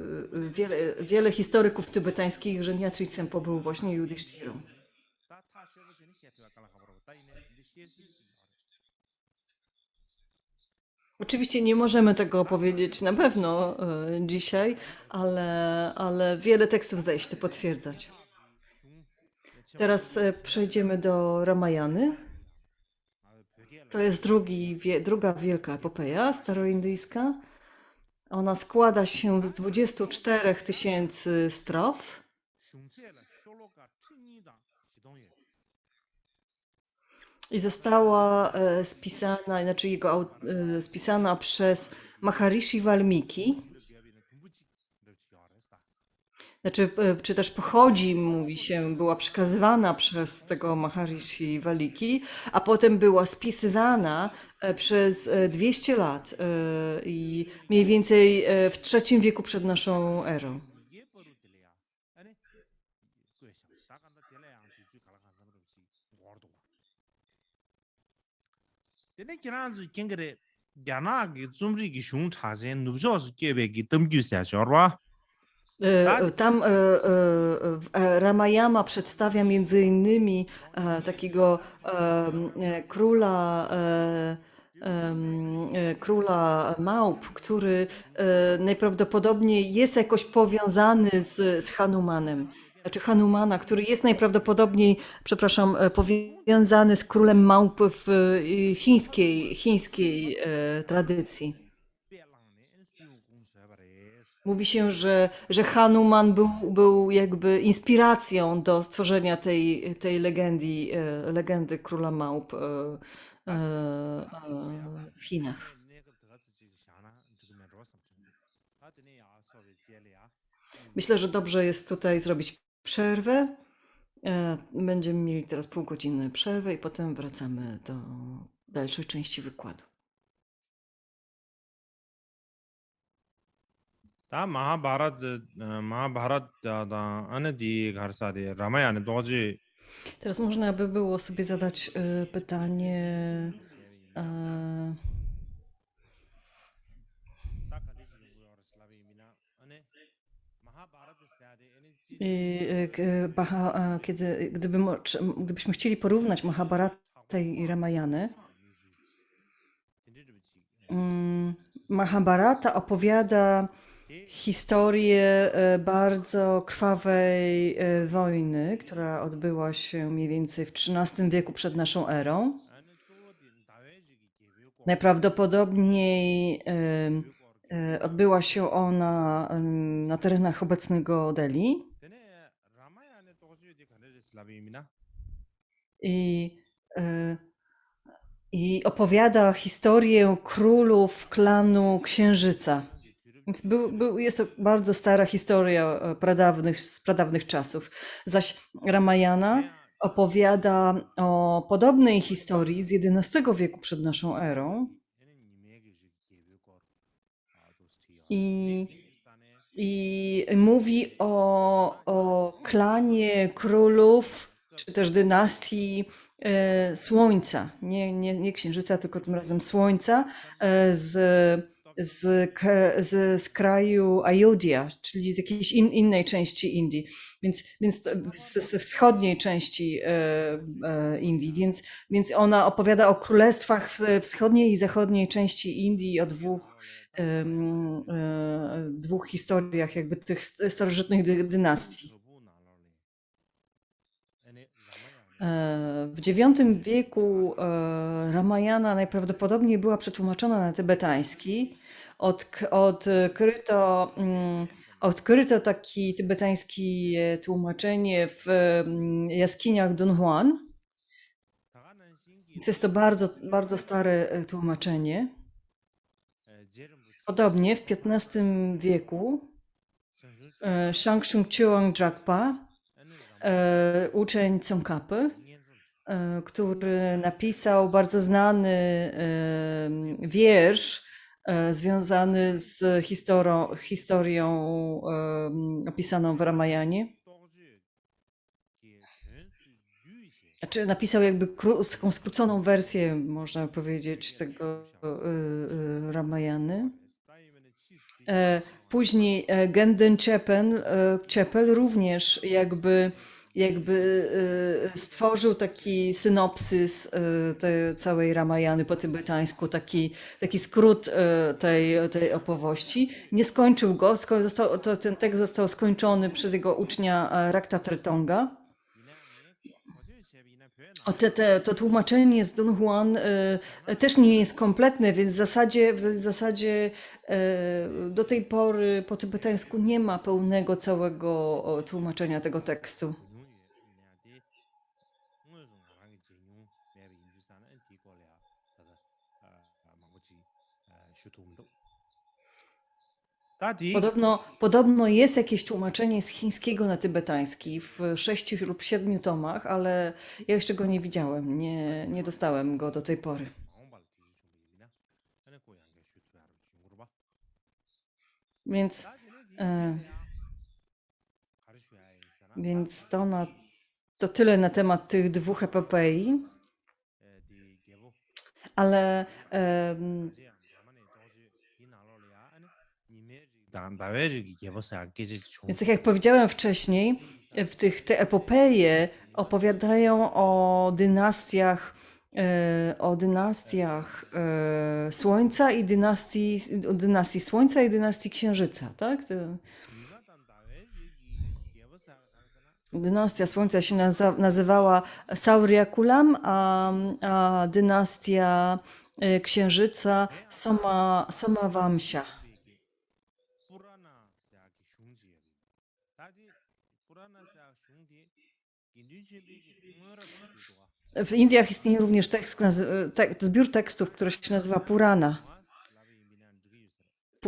B: wiele historyków tybetańskich, że Nyatritsempo był właśnie Yudhishthirą. Oczywiście nie możemy tego powiedzieć na pewno dzisiaj, ale wiele tekstów zdaje się to potwierdzać. Teraz przejdziemy do Ramayany. To jest druga wielka epopeja staroindyjska. Ona składa się z 24 000 strof. I została spisana przez Maharishi Valmiki. Czy też pochodzi, mówi się, była przekazywana przez tego Maharishi Valmiki, a potem była spisywana przez 200 lat i mniej więcej w III wieku przed naszą erą. Tam Ramayana przedstawia między innymi takiego króla małp, który najprawdopodobniej jest jakoś powiązany z Hanumanem. Znaczy Hanumana, który jest najprawdopodobniej, powiązany z królem małp w chińskiej tradycji. Mówi się, że Hanuman był jakby inspiracją do stworzenia tej legendy króla małp w Chinach. Myślę, że dobrze jest tutaj zrobić przerwę. Będziemy mieli teraz pół godziny przerwy i potem wracamy do dalszej części wykładu.
A: 다 마하바라트 안에디 가르사리 라마야네 도지
B: Teraz można by było sobie zadać pytanie, gdybyśmy chcieli porównać Mahabharatę i Ramayanę, Mahabharata opowiada historię bardzo krwawej wojny, która odbyła się mniej więcej w XIII wieku przed naszą erą. Najprawdopodobniej odbyła się ona na terenach obecnego Delhi. I opowiada historię królów klanu Księżyca. Więc jest to bardzo stara historia z pradawnych czasów. Zaś Ramayana opowiada o podobnej historii z XI wieku przed naszą erą. I mówi o klanie królów, czy też dynastii Słońca, nie Księżyca, tylko tym razem Słońca, z kraju Ayodhya, czyli z jakiejś innej części Indii, więc ze wschodniej części Indii, więc ona opowiada o królestwach wschodniej i zachodniej części Indii, o dwóch historiach jakby tych starożytnych dynastii. W IX wieku Ramayana najprawdopodobniej była przetłumaczona na tybetański. Odkryto takie tybetańskie tłumaczenie w jaskiniach Dunhuan. Więc jest to bardzo, bardzo stare tłumaczenie. Podobnie w XV wieku Shangshung Chuang Drakpa, uczeń Tsongkhapy, który napisał bardzo znany wiersz związany z historią opisaną w Ramayanie. Znaczy napisał jakby taką skróconą wersję, można powiedzieć, tego Ramayany. Później Genden Cheppel również jakby stworzył taki synopsys tej całej Ramayany po tybetańsku, taki skrót tej opowieści. Nie skończył go, ten tekst został skończony przez jego ucznia Rakta Tretonga. To tłumaczenie z Don Juan też nie jest kompletne, więc w zasadzie do tej pory po tybetańsku nie ma pełnego całego tłumaczenia tego tekstu. Podobno jest jakieś tłumaczenie z chińskiego na tybetański w 6 lub 7 tomach, ale ja jeszcze go nie widziałem, nie dostałem go do tej pory. Więc to tyle na temat tych dwóch epopei. Ale więc tak jak powiedziałem wcześniej, te epopeje opowiadają o dynastiach Słońca i dynastii Słońca i dynastii Księżyca, tak? Dynastia Słońca się nazywała Sauryakulam, a dynastia Księżyca Somavamsha. W Indiach istnieje również zbiór tekstów, który się nazywa Purana,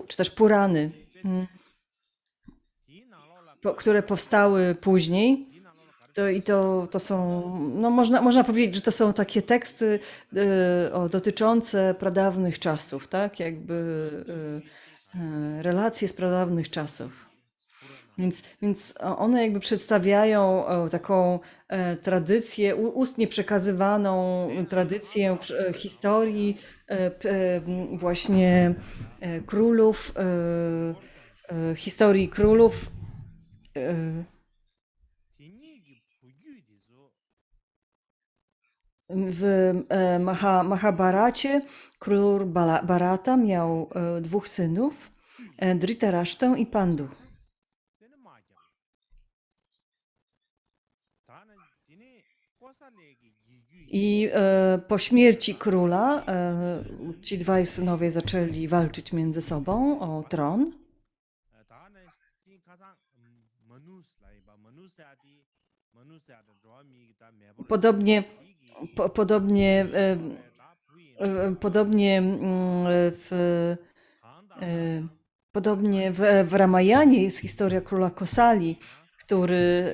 B: czy też Purany, które powstały później. To są, no można powiedzieć, że to są takie teksty dotyczące pradawnych czasów, tak? Jakby relacje z pradawnych czasów. Więc one jakby przedstawiają taką tradycję, ustnie przekazywaną tradycję historii właśnie królów, historii królów. W Mahabharacie król Bharata miał 2 synów, Dhritarashtę i Pandu. I po śmierci króla ci 2 synowie zaczęli walczyć między sobą o tron. Podobnie w Ramayanie jest historia króla Kosali, który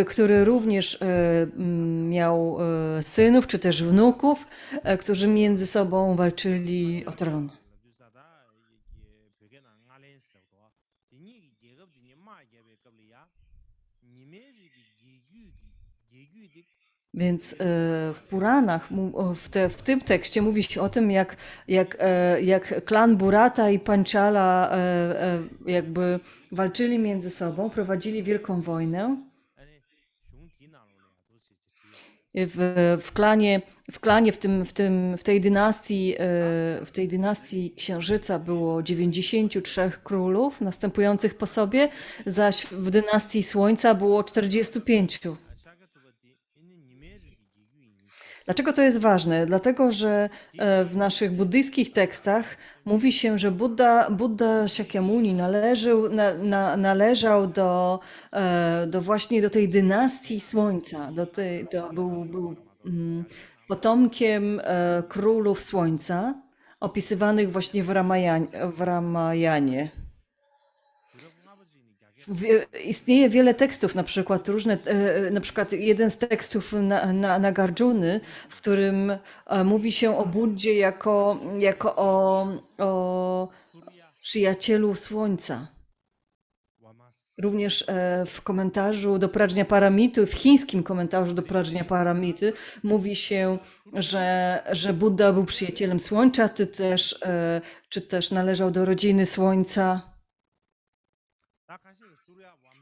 B: który również miał synów czy też wnuków, którzy między sobą walczyli o tron. Więc w Puranach, w tym tekście mówi się o tym, jak klan Bharata i Panchala jakby walczyli między sobą, prowadzili wielką wojnę. W tej dynastii Księżyca było 93 królów następujących po sobie, zaś w dynastii Słońca było 45. Dlaczego to jest ważne? Dlatego, że w naszych buddyjskich tekstach mówi się, że Buddha Shakyamuni należał do właśnie do tej dynastii Słońca, był potomkiem królów Słońca, opisywanych właśnie w Ramayanie. Istnieje wiele tekstów, na przykład na przykład jeden z tekstów Nagarjuny, w którym mówi się o Buddzie jako o przyjacielu Słońca. Również w komentarzu do Prajnaparamity, w chińskim komentarzu do Prajnaparamity mówi się, że Buddha był przyjacielem Słońca, czy też należał do rodziny Słońca.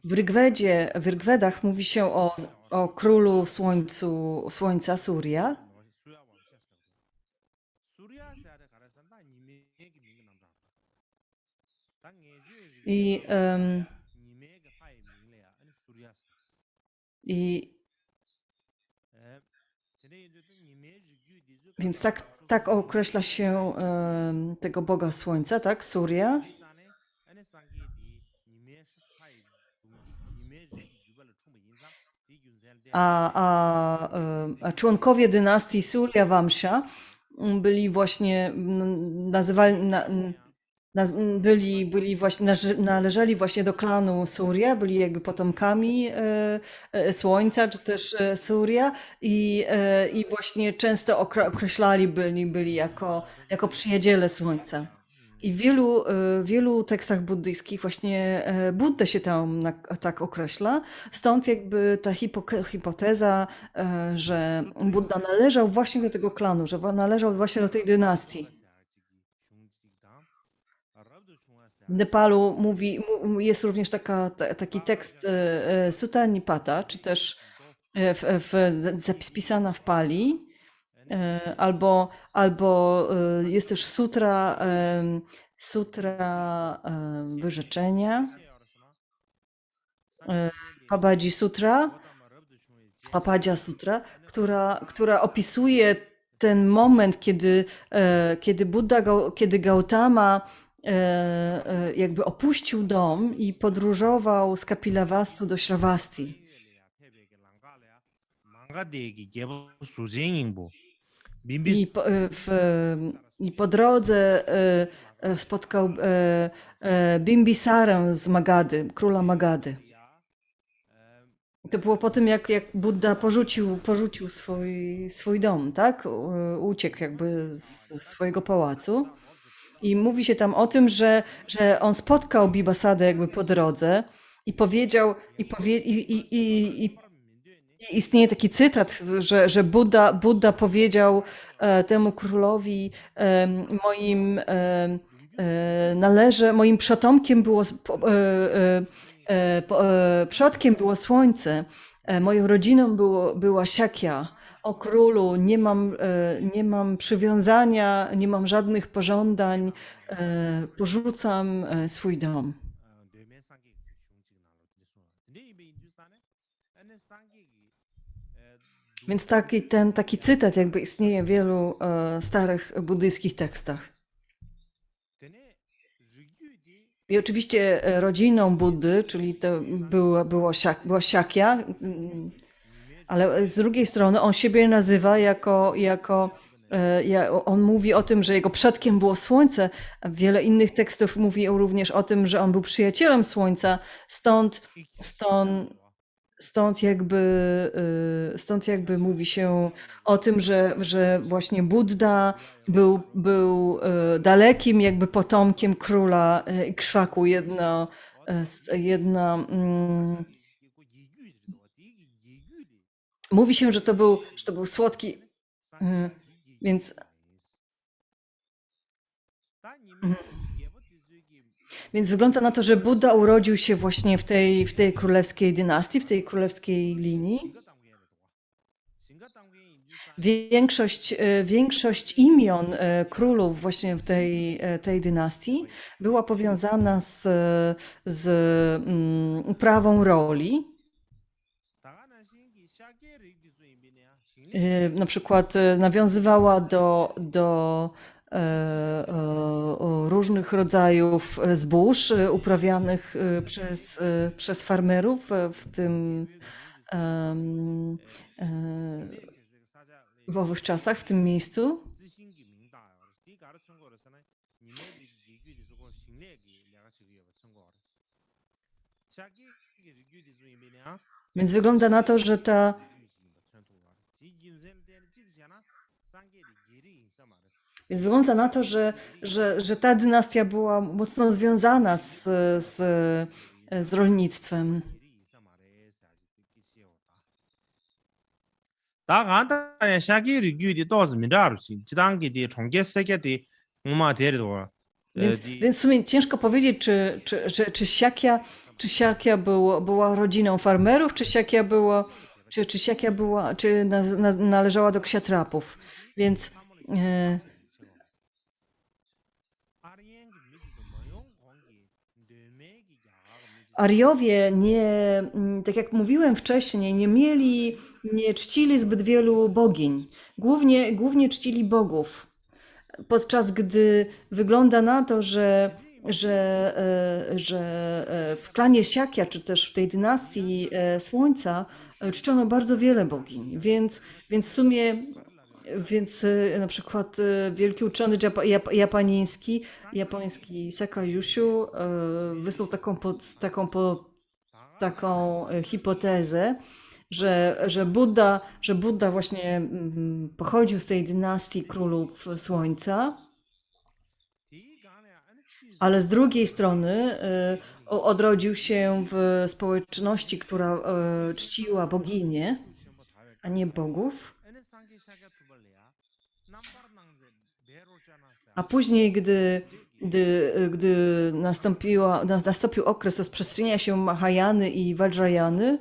B: W Rigvedach mówi się o królu Słońca Surya. I więc tak określa się tego Boga Słońca, tak? Surya. A członkowie dynastii Surya Vamsha byli właśnie należeli właśnie do klanu Surya, byli jakby potomkami Słońca, czy też Surya i właśnie często określali byli jako przyjaciele Słońca. I w wielu tekstach buddyjskich właśnie Buddę się tam tak określa, stąd jakby ta hipoteza, że Buddha należał właśnie do tego klanu, że należał właśnie do tej dynastii. W Nepalu jest również taki tekst Sutta Nipata, czy też spisana w Pali, albo jest też sutra wyrzeczenia, Papadja Sutra, która opisuje ten moment, kiedy Gautama jakby opuścił dom i podróżował z Kapilavastu do Shravasti. I po drodze spotkał Bimbisarę z Magady, króla Magady. To było po tym, jak Buddha porzucił swój dom, tak? Uciekł jakby z swojego pałacu. I mówi się tam o tym, że on spotkał Bibasadę jakby po drodze i powiedział, i istnieje taki cytat, że Buddha powiedział temu królowi, moim potomkiem przodkiem było słońce, moją rodziną była Shakya. O królu, nie mam przywiązania, nie mam żadnych pożądań, porzucam swój dom. Więc taki cytat jakby istnieje w wielu starych buddyjskich tekstach. I oczywiście rodziną Buddy, czyli to była Shakya, ale z drugiej strony on siebie nazywa on mówi o tym, że jego przodkiem było słońce, a wiele innych tekstów mówi również o tym, że on był przyjacielem słońca, stąd jakby mówi się o tym, że właśnie Buddha był dalekim jakby potomkiem króla Ikshvaku, mówi się, że to był słodki, więc wygląda na to, że Buddha urodził się właśnie w tej królewskiej dynastii, w tej królewskiej linii. Większość imion królów właśnie w tej dynastii była powiązana z uprawą roli. na przykład nawiązywała do różnych rodzajów zbóż uprawianych przez farmerów w tym em, e, w owych czasach, w tym miejscu. Więc wygląda na to, że że ta dynastia była mocno związana z rolnictwem.
A: 다 간단해 샤기리 규디 도즈 미라르시 지단기디 총계 세계디 엄마 데리도
B: Więc w sumie ciężko powiedzieć, czy Siakia była rodziną farmerów, czy należała do ksiatrapów. Więc Ariowie tak jak mówiłem wcześniej, nie czcili zbyt wielu bogiń. Głównie czcili bogów. Podczas gdy wygląda na to, że w klanie Siakia, czy też w tej dynastii Słońca czczono bardzo wiele bogiń. Więc w sumie, na przykład wielki uczony japoński Sakayushu wysnuł taką hipotezę, że Buddha właśnie pochodził z tej dynastii królów Słońca, ale z drugiej strony odrodził się w społeczności, która czciła boginię, a nie bogów. A później, gdy nastąpił okres rozprzestrzeniania się Mahayany i Vajrayany,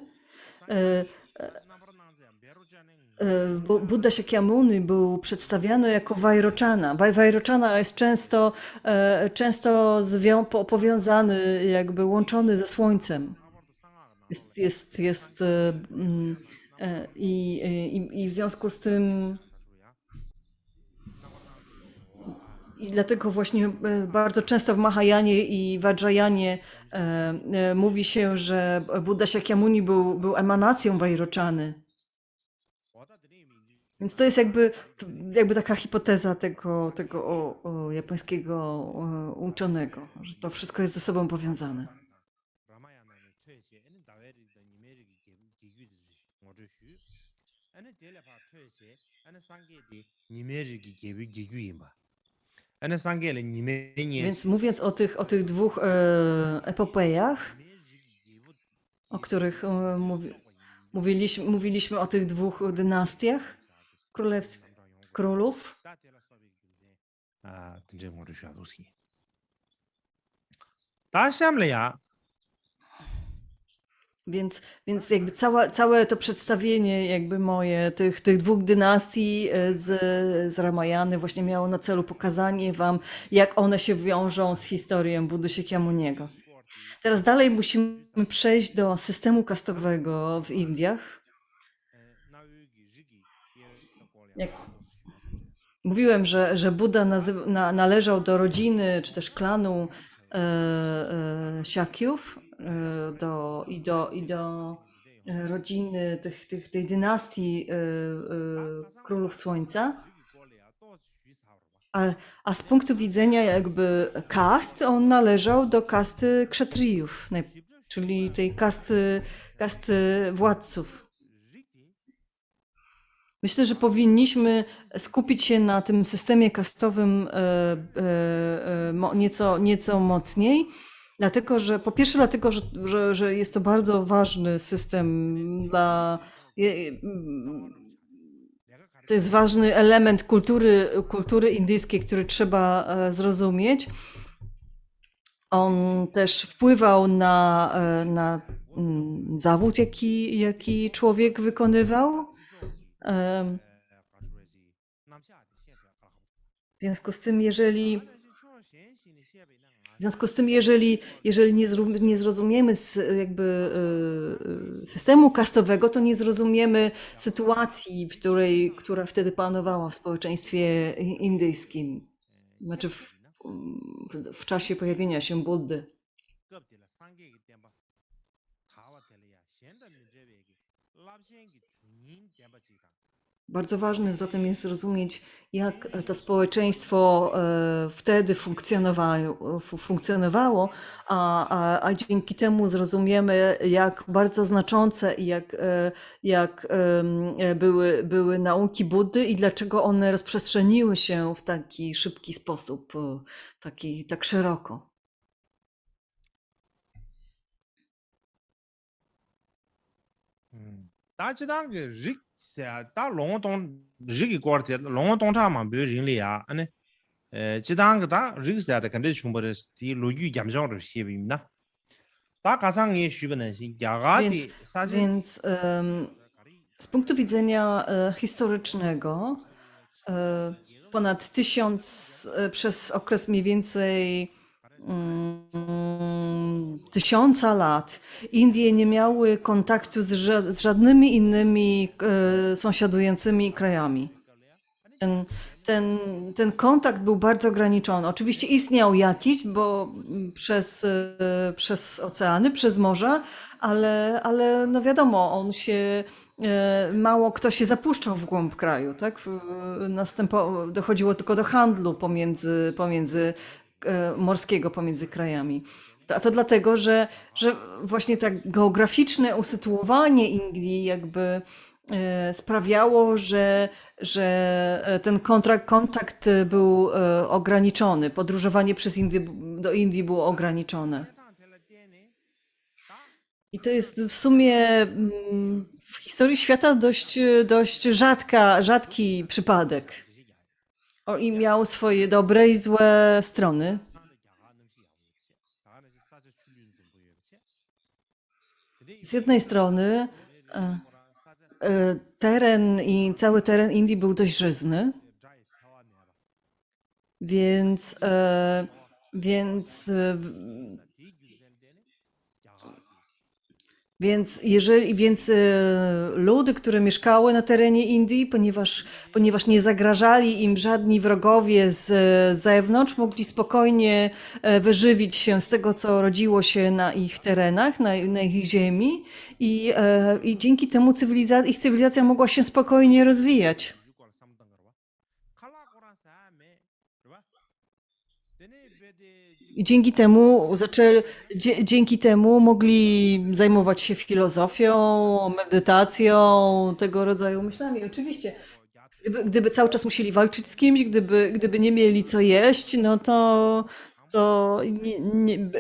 B: Buddha Shakyamuni był przedstawiany jako Vairochana. Vairochana jest często powiązany, jakby łączony ze Słońcem. I w związku z tym i dlatego właśnie bardzo często w Mahayanie i Vajrayanie mówi się, że Buddha Shakyamuni był emanacją Vairochany. Więc to jest jakby taka hipoteza tego japońskiego uczonego, że to wszystko jest ze sobą powiązane. Więc mówiąc o tych dwóch epopejach, o których mówiliśmy o tych dwóch dynastiach królów. Więc jakby całe to przedstawienie jakby moje tych dwóch dynastii z Ramayany właśnie miało na celu pokazanie wam, jak one się wiążą z historią Buddy Shakyamuniego. Teraz dalej musimy przejść do systemu kastowego w Indiach. Jak mówiłem, że Buddha należał do rodziny, czy też klanu Shakyów, i do rodziny tej dynastii królów Słońca. A z punktu widzenia jakby kast, on należał do kasty kszatriyów, czyli tej kasty władców. Myślę, że powinniśmy skupić się na tym systemie kastowym nieco mocniej, po pierwsze dlatego, że jest to bardzo ważny system to jest ważny element kultury indyjskiej, który trzeba zrozumieć. On też wpływał na zawód, jaki człowiek wykonywał. W związku z tym, W związku z tym, jeżeli nie zrozumiemy jakby systemu kastowego, to nie zrozumiemy sytuacji, która wtedy panowała w społeczeństwie indyjskim, znaczy w czasie pojawienia się Buddy.
A: 급딜라 상계기 때문에 다와 될이야 현대 민족에게 랍생기 인 때문이다.
B: Bardzo ważne zatem jest zrozumieć, jak to społeczeństwo wtedy funkcjonowało, a dzięki temu zrozumiemy, jak bardzo znaczące i jak były nauki Buddy i dlaczego one rozprzestrzeniły się w taki szybki sposób, tak szeroko.
A: 다지당 그 릭세 다 롱동 릭이 거르데 롱동 차만 비 링리야 아니 지당 그다 릭세다 근데 충분히 디 로유 잠정을 시비입니다. 다 가상의 쉬변은 야가디 사실
B: Więc z punktu widzenia historycznego, ponad 1000, przez okres mniej więcej 1000 lat, Indie nie miały kontaktu z żadnymi innymi sąsiadującymi krajami. Ten kontakt był bardzo ograniczony. Oczywiście istniał jakiś, bo przez oceany, przez morza, ale no wiadomo, mało kto się zapuszczał w głąb kraju, tak? Dochodziło tylko do handlu morskiego pomiędzy krajami. A to dlatego, że właśnie tak geograficzne usytuowanie Indii jakby sprawiało, że ten kontakt był ograniczony. Podróżowanie do Indii było ograniczone. I to jest w sumie w historii świata dość rzadki przypadek. I miał swoje dobre i złe strony. Z jednej strony cały teren Indii był dość żyzny, więc ludy, które mieszkały na terenie Indii, ponieważ nie zagrażali im żadni wrogowie z zewnątrz, mogli spokojnie wyżywić się z tego, co rodziło się na ich terenach, na ich ziemi i dzięki temu ich cywilizacja mogła się spokojnie rozwijać. I dzięki temu mogli zajmować się filozofią, medytacją, tego rodzaju myślami. Oczywiście, gdyby cały czas musieli walczyć z kimś, gdyby nie mieli co jeść, no to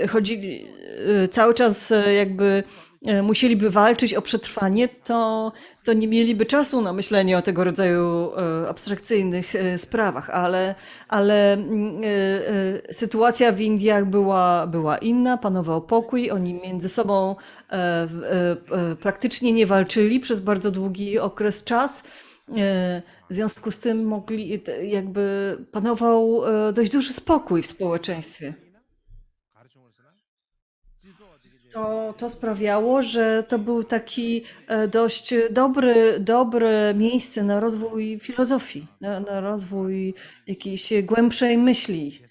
B: chodzili cały czas jakby musieliby walczyć o przetrwanie, to nie mieliby czasu na myślenie o tego rodzaju abstrakcyjnych sprawach, ale sytuacja w Indiach była inna, panował pokój, oni między sobą praktycznie nie walczyli przez bardzo długi okres czas. W związku z tym jakby panował dość duży spokój w społeczeństwie. To sprawiało, że to był taki dość dobre miejsce na rozwój filozofii, na rozwój jakiejś głębszej myśli.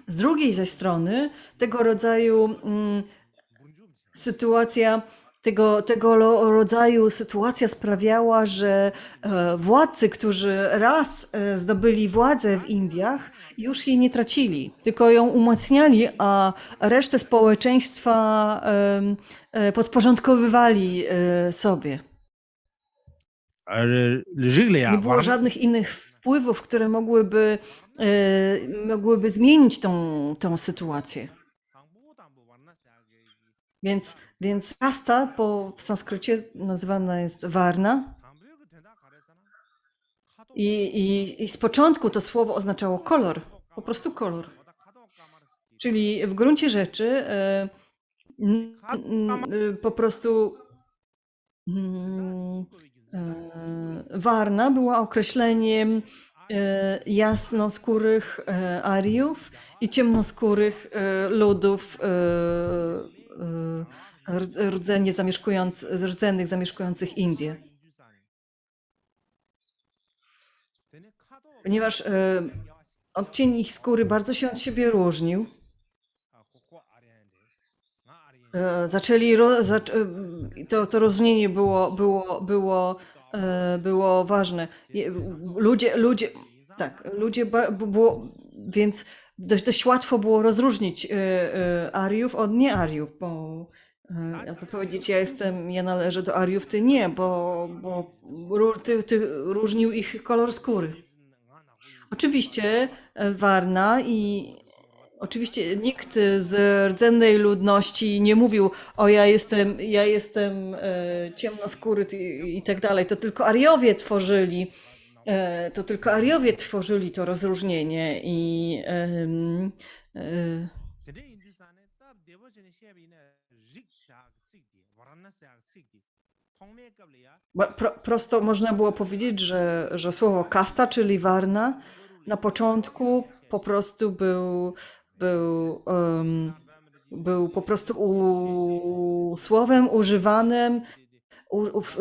B: Z drugiej zaś strony tego rodzaju sytuacja sprawiała, że władcy, którzy raz zdobyli władzę w Indiach, już jej nie tracili, tylko ją umacniali, a resztę społeczeństwa podporządkowywali sobie. Nie było żadnych innych wpływów, które mogłyby zmienić tą sytuację. Więc kasta w sanskrycie nazywana jest Varna i z początku to słowo oznaczało kolor, po prostu kolor. Czyli w gruncie rzeczy Po prostu Warna była określeniem jasnoskórych Ariów i ciemnoskórych ludów rdzennych zamieszkujących Indię. Ponieważ odcień ich skóry bardzo się od siebie różnił, to różnienie było ważne. Więc dość łatwo było rozróżnić Ariów od nie-Ariów, bo jakby powiedzieć, ja należę do Ariów, ty nie, bo ty różnił ich kolor skóry. Oczywiście Warna i oczywiście nikt z rdzennej ludności nie mówił, o ja jestem ciemnoskóry i tak dalej. To tylko Ariowie tworzyli to rozróżnienie i prosto można było powiedzieć, że słowo kasta, czyli Warna, na początku po prostu był po prostu słowem używanym,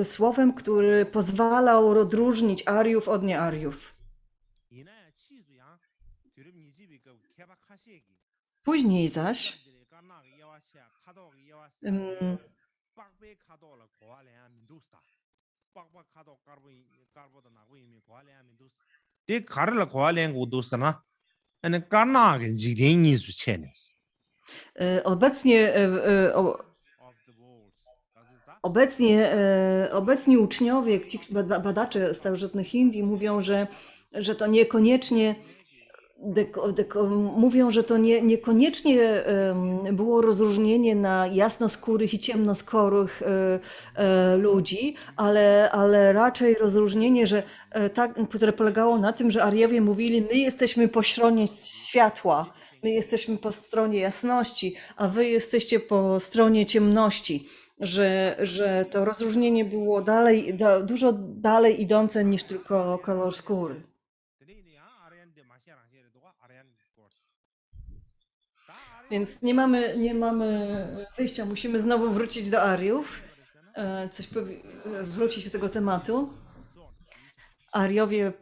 B: słowem, który pozwalał odróżnić Ariów od nie-Ariów. Później zaś
A: 데 가르라 고알랭 고도스나 ene karna ge jigden yin su chenes
B: obecni uczniowie, ci badacze starożytnych Indii mówią, że to niekoniecznie mówią, że to niekoniecznie było rozróżnienie na jasnoskórych i ciemnoskórych ludzi, ale raczej rozróżnienie, które polegało na tym, że Ariowie mówili, my jesteśmy po stronie światła, my jesteśmy po stronie jasności, a wy jesteście po stronie ciemności. Że to rozróżnienie było dużo dalej idące niż tylko kolor skóry. Więc nie mamy wyjścia, musimy znowu wrócić do Ariów, wrócić do tego tematu. Ariowie,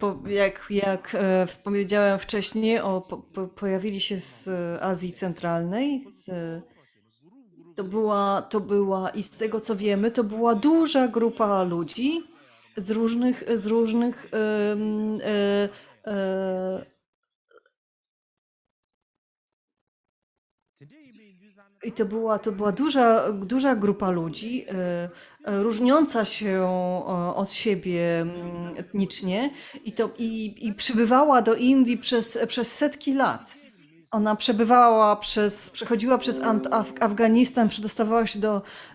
B: jak wspomniałem wcześniej, pojawili się z Azji Centralnej, to była i z tego co wiemy, to była duża grupa ludzi z różnych i to była duża grupa ludzi, różniąca się od siebie etnicznie i przybywała do Indii przez setki lat. Ona przechodziła przez Afganistan, przedostawała się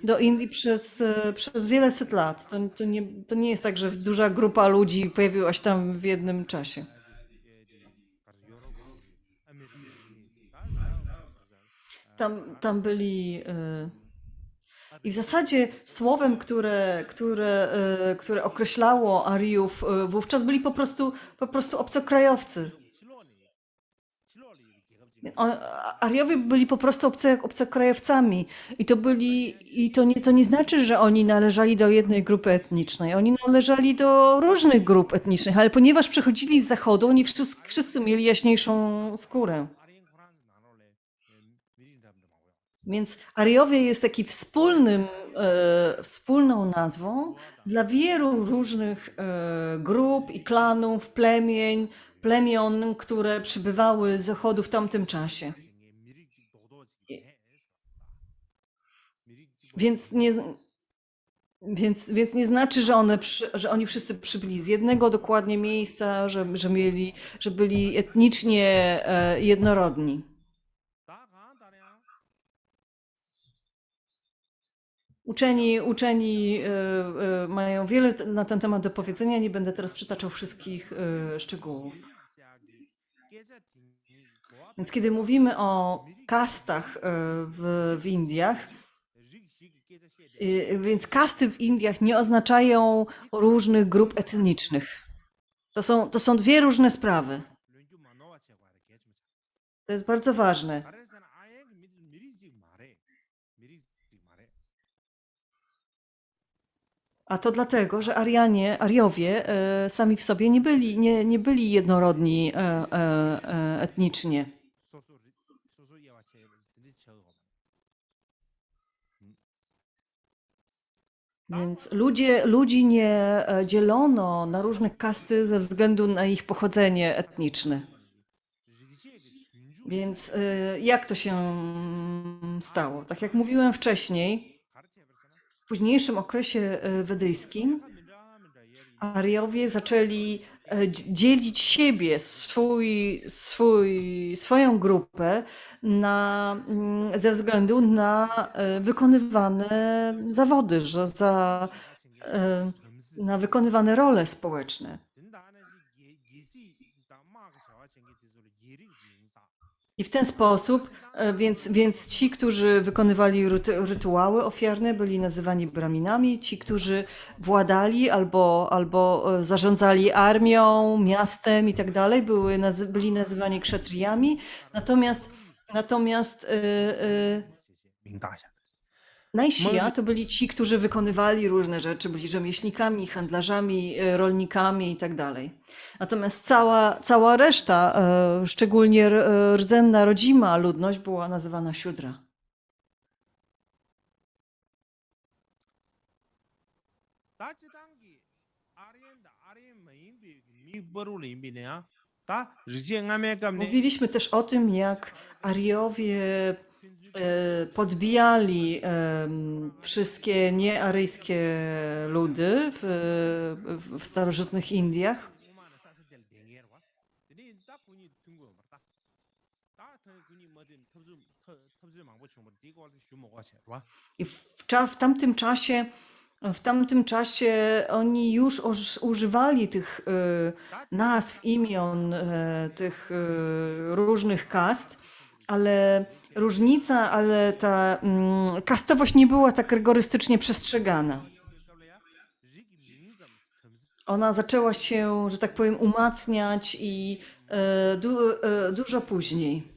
B: do Indii przez wiele set lat. To nie jest tak, że duża grupa ludzi pojawiła się tam w jednym czasie. Tam byli... I w zasadzie słowem, które określało Ariów wówczas, byli po prostu obcokrajowcy. Ariowie byli po prostu obcokrajowcami i to nie znaczy, że oni należeli do jednej grupy etnicznej. Oni należeli do różnych grup etnicznych, ale ponieważ przychodzili z zachodu, oni wszyscy mieli jaśniejszą skórę. Więc Ariowie jest taki wspólną nazwą dla wielu różnych grup i klanów, plemion, które przybywały z zachodu w tamtym czasie. Więc nie znaczy, że oni wszyscy przybyli z jednego dokładnie miejsca, że byli etnicznie jednorodni. Uczeni mają wiele na ten temat do powiedzenia, nie będę teraz przytaczał wszystkich szczegółów. Więc kiedy mówimy o kastach w Indiach, Więc kasty w Indiach nie oznaczają różnych grup etnicznych. To są dwie różne sprawy. To jest bardzo ważne. A to dlatego, że Ariowie sami w sobie nie byli jednorodni etnicznie. Więc ludzi nie dzielono na różne kasty ze względu na ich pochodzenie etniczne. Więc jak to się stało? Tak jak mówiłem wcześniej, w późniejszym okresie wedyjskim Ariowie zaczęli dzielić siebie, swoją grupę ze względu na wykonywane zawody, na wykonywane role społeczne. I w ten sposób, więc ci, którzy wykonywali rytuały ofiarne, byli nazywani braminami, ci, którzy władali albo zarządzali armią, miastem i tak dalej, byli nazywani kszatriyami. Natomiast najśja to byli ci, którzy wykonywali różne rzeczy, byli rzemieślnikami, handlarzami, rolnikami i tak dalej. Natomiast cała reszta, szczególnie rdzenna, rodzima ludność była nazywana siudra. Mówiliśmy też o tym, jak Ariowie podbijali wszystkie niearyjskie ludy w starożytnych Indiach. I w tamtym czasie oni już używali tych nazw, imion tych różnych kast, ale ta kastowość nie była tak rygorystycznie przestrzegana. Ona zaczęła się, że tak powiem, umacniać i dużo później.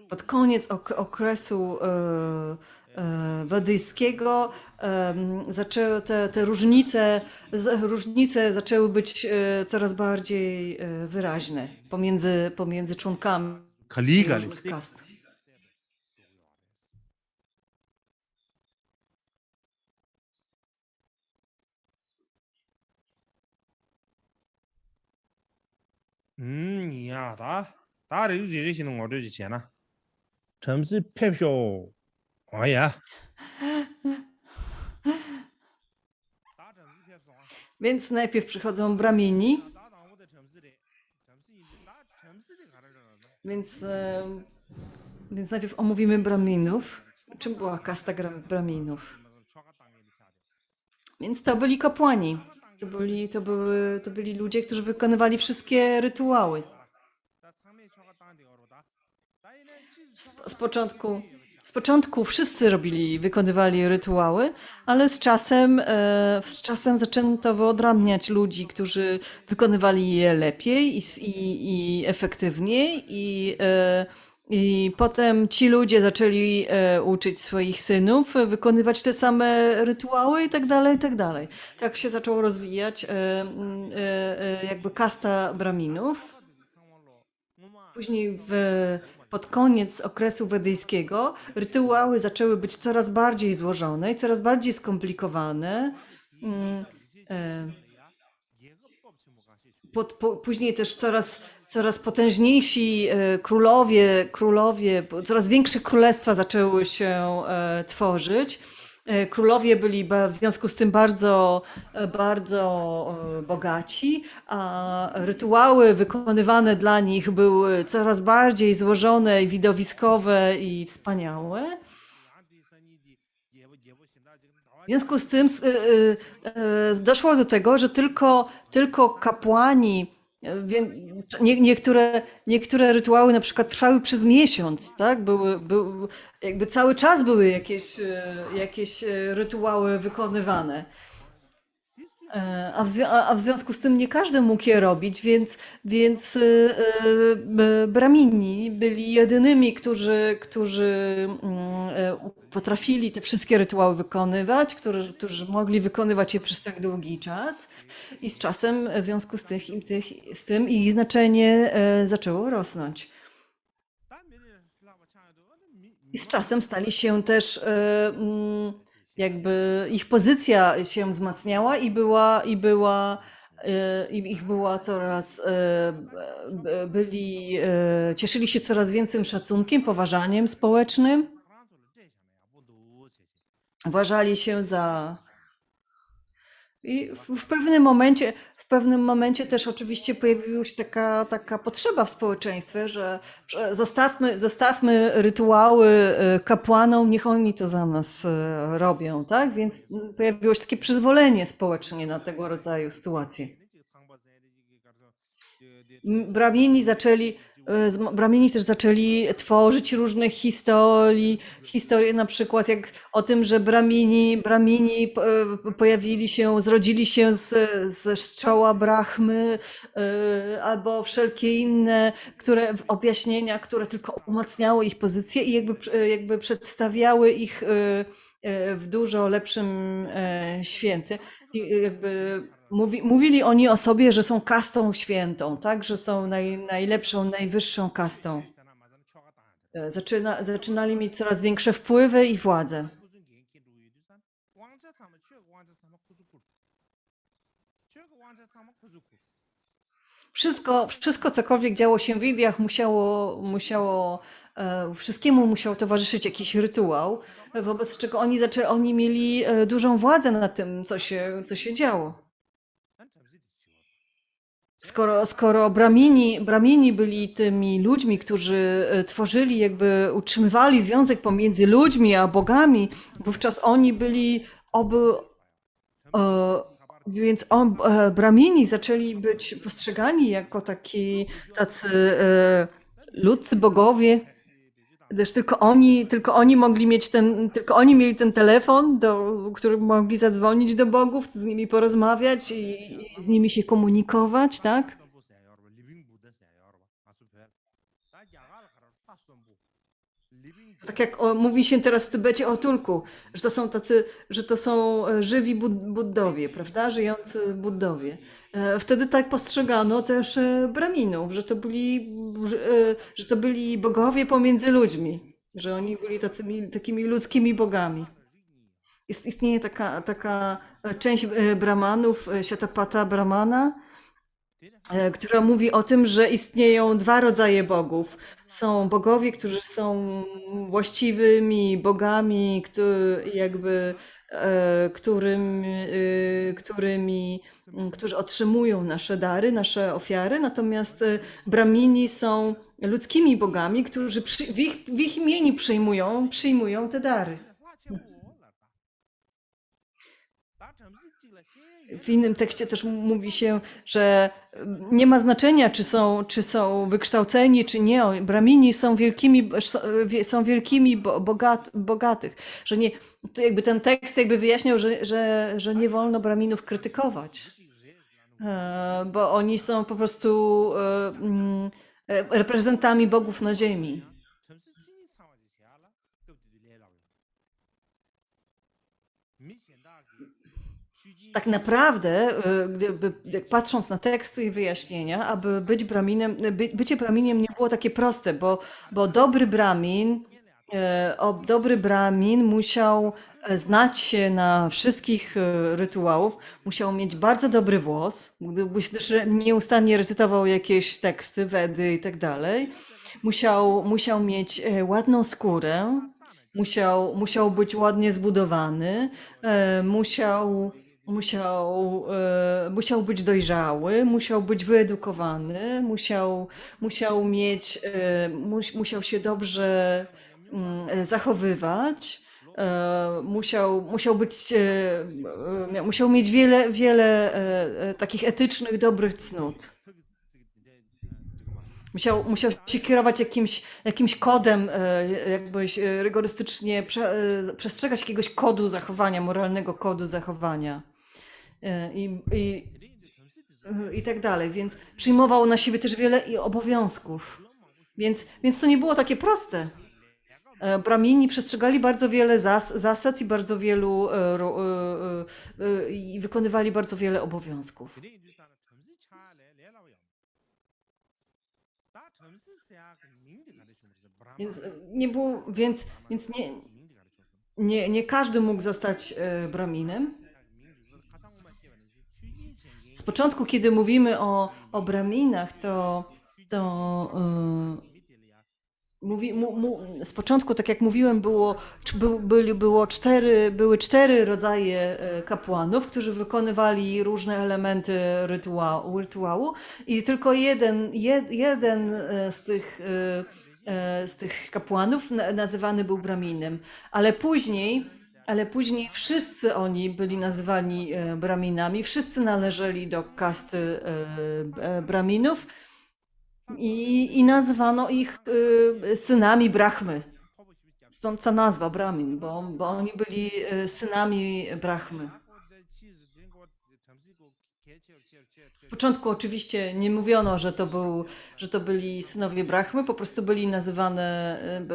B: Pod koniec okresu wedyjskiego te różnice zaczęły być coraz bardziej wyraźne pomiędzy członkami różnych kast.
A: 야, 다 이러시는 거죠, 지나. 점수 펩쇼. 아야.
B: Więc najpierw przychodzą bramini. Więc najpierw omówimy braminów. Czym była kasta braminów? Więc to byli kapłani. To byli ludzie, którzy wykonywali wszystkie rytuały. Z początku wszyscy wykonywali rytuały, ale z czasem zaczęto wyodrębniać ludzi, którzy wykonywali je lepiej i efektywniej i potem ci ludzie zaczęli uczyć swoich synów wykonywać te same rytuały i tak dalej, i tak dalej. Tak się zaczęło rozwijać jakby kasta braminów. Później pod koniec okresu wedyjskiego rytuały zaczęły być coraz bardziej złożone i coraz bardziej skomplikowane. Później też coraz potężniejsi królowie, coraz większe królestwa zaczęły się tworzyć. Królowie byli w związku z tym bardzo bogaci, a rytuały wykonywane dla nich były coraz bardziej złożone, widowiskowe i wspaniałe. W związku z tym doszło do tego, że tylko kapłani Niektóre rytuały na przykład trwały przez miesiąc, tak? Jakby cały czas były jakieś rytuały wykonywane. A w związku z tym nie każdy mógł je robić, więc Bramini byli jedynymi, którzy potrafili te wszystkie rytuały wykonywać, którzy mogli wykonywać je przez tak długi czas. I z czasem w związku z tym ich znaczenie zaczęło rosnąć. I z czasem stali się też jakby ich pozycja się wzmacniała ich była coraz cieszyli się coraz większym szacunkiem, poważaniem społecznym. Uważali się za i w pewnym momencie też oczywiście pojawiła się taka potrzeba w społeczeństwie, że zostawmy rytuały kapłanom, niech oni to za nas robią, tak? Więc pojawiło się takie przyzwolenie społecznie na tego rodzaju sytuacje. Brahmini też zaczęli tworzyć różne historie na przykład jak o tym, że Brahmini pojawili się, zrodzili się ze czoła Brahmy, albo wszelkie inne objaśnienia, które tylko umacniały ich pozycję i jakby przedstawiały ich w dużo lepszym świecie. I jakby mówili oni o sobie, że są kastą świętą, tak? Że są najlepszą, najwyższą kastą. Zaczynali mieć coraz większe wpływy i władzę. Wszystko cokolwiek działo się w Indiach, wszystkiemu musiał towarzyszyć jakiś rytuał, wobec czego oni mieli dużą władzę nad tym, co się działo. Skoro Bramini byli tymi ludźmi, którzy tworzyli, jakby utrzymywali związek pomiędzy ludźmi a bogami, wówczas oni byli więc Bramini zaczęli być postrzegani jako tacy ludzcy bogowie. Też tylko oni mogli mieć tylko oni mieli ten telefon, którym mogli zadzwonić do bogów, z nimi porozmawiać i z nimi się komunikować, tak? Tak jak mówi się teraz w Tybecie o Tulku, że to są żywi Buddowie, prawda? Żyjący Buddowie. Wtedy tak postrzegano też Braminów, że to byli bogowie pomiędzy ludźmi, że oni byli takimi ludzkimi bogami. Istnieje taka część Brahmanów, Shatapatha Brahmana, która mówi o tym, że istnieją dwa rodzaje bogów. Są bogowie, którzy są właściwymi bogami, którzy otrzymują nasze dary, nasze ofiary, natomiast Brahmini są ludzkimi bogami, którzy w ich imieniu przyjmują te dary. W innym tekście też mówi się, że nie ma znaczenia, czy są wykształceni, czy nie. Brahmini są wielkimi bogatych. Że nie, to jakby ten tekst jakby wyjaśniał, że nie wolno Brahminów krytykować. Bo oni są po prostu reprezentantami bogów na ziemi. Tak naprawdę, patrząc na teksty i wyjaśnienia, aby być Brahminem, bycie Brahminem nie było takie proste, bo dobry Brahmin musiał znać się na wszystkich rytuałów, musiał mieć bardzo dobry głos, gdybyś też nieustannie recytował jakieś teksty, Wedy i tak dalej. Musiał mieć ładną skórę, musiał być ładnie zbudowany, musiał być dojrzały, musiał być wyedukowany, musiał się dobrze zachowywać, musiał mieć wiele takich etycznych, dobrych cnót. Musiał się kierować jakimś kodem, jakbyś rygorystycznie przestrzegać jakiegoś kodu zachowania, moralnego kodu zachowania. I i tak dalej, więc przyjmował na siebie też wiele obowiązków. Więc to nie było takie proste. Bramini przestrzegali bardzo wiele zasad i bardzo wielu i wykonywali bardzo wiele obowiązków. Więc nie było, więc nie każdy mógł zostać braminem. Z początku, kiedy mówimy o braminach, to z początku, tak jak mówiłem, były cztery rodzaje kapłanów, którzy wykonywali różne elementy rytuału i tylko jeden z tych kapłanów nazywany był braminem. Ale później wszyscy oni byli nazywani braminami, wszyscy należeli do kasty braminów i nazwano ich synami Brahmy. Stąd ta nazwa Brahmin, bo oni byli synami Brahmy. Z początku oczywiście nie mówiono, że to byli synowie Brahmy, po prostu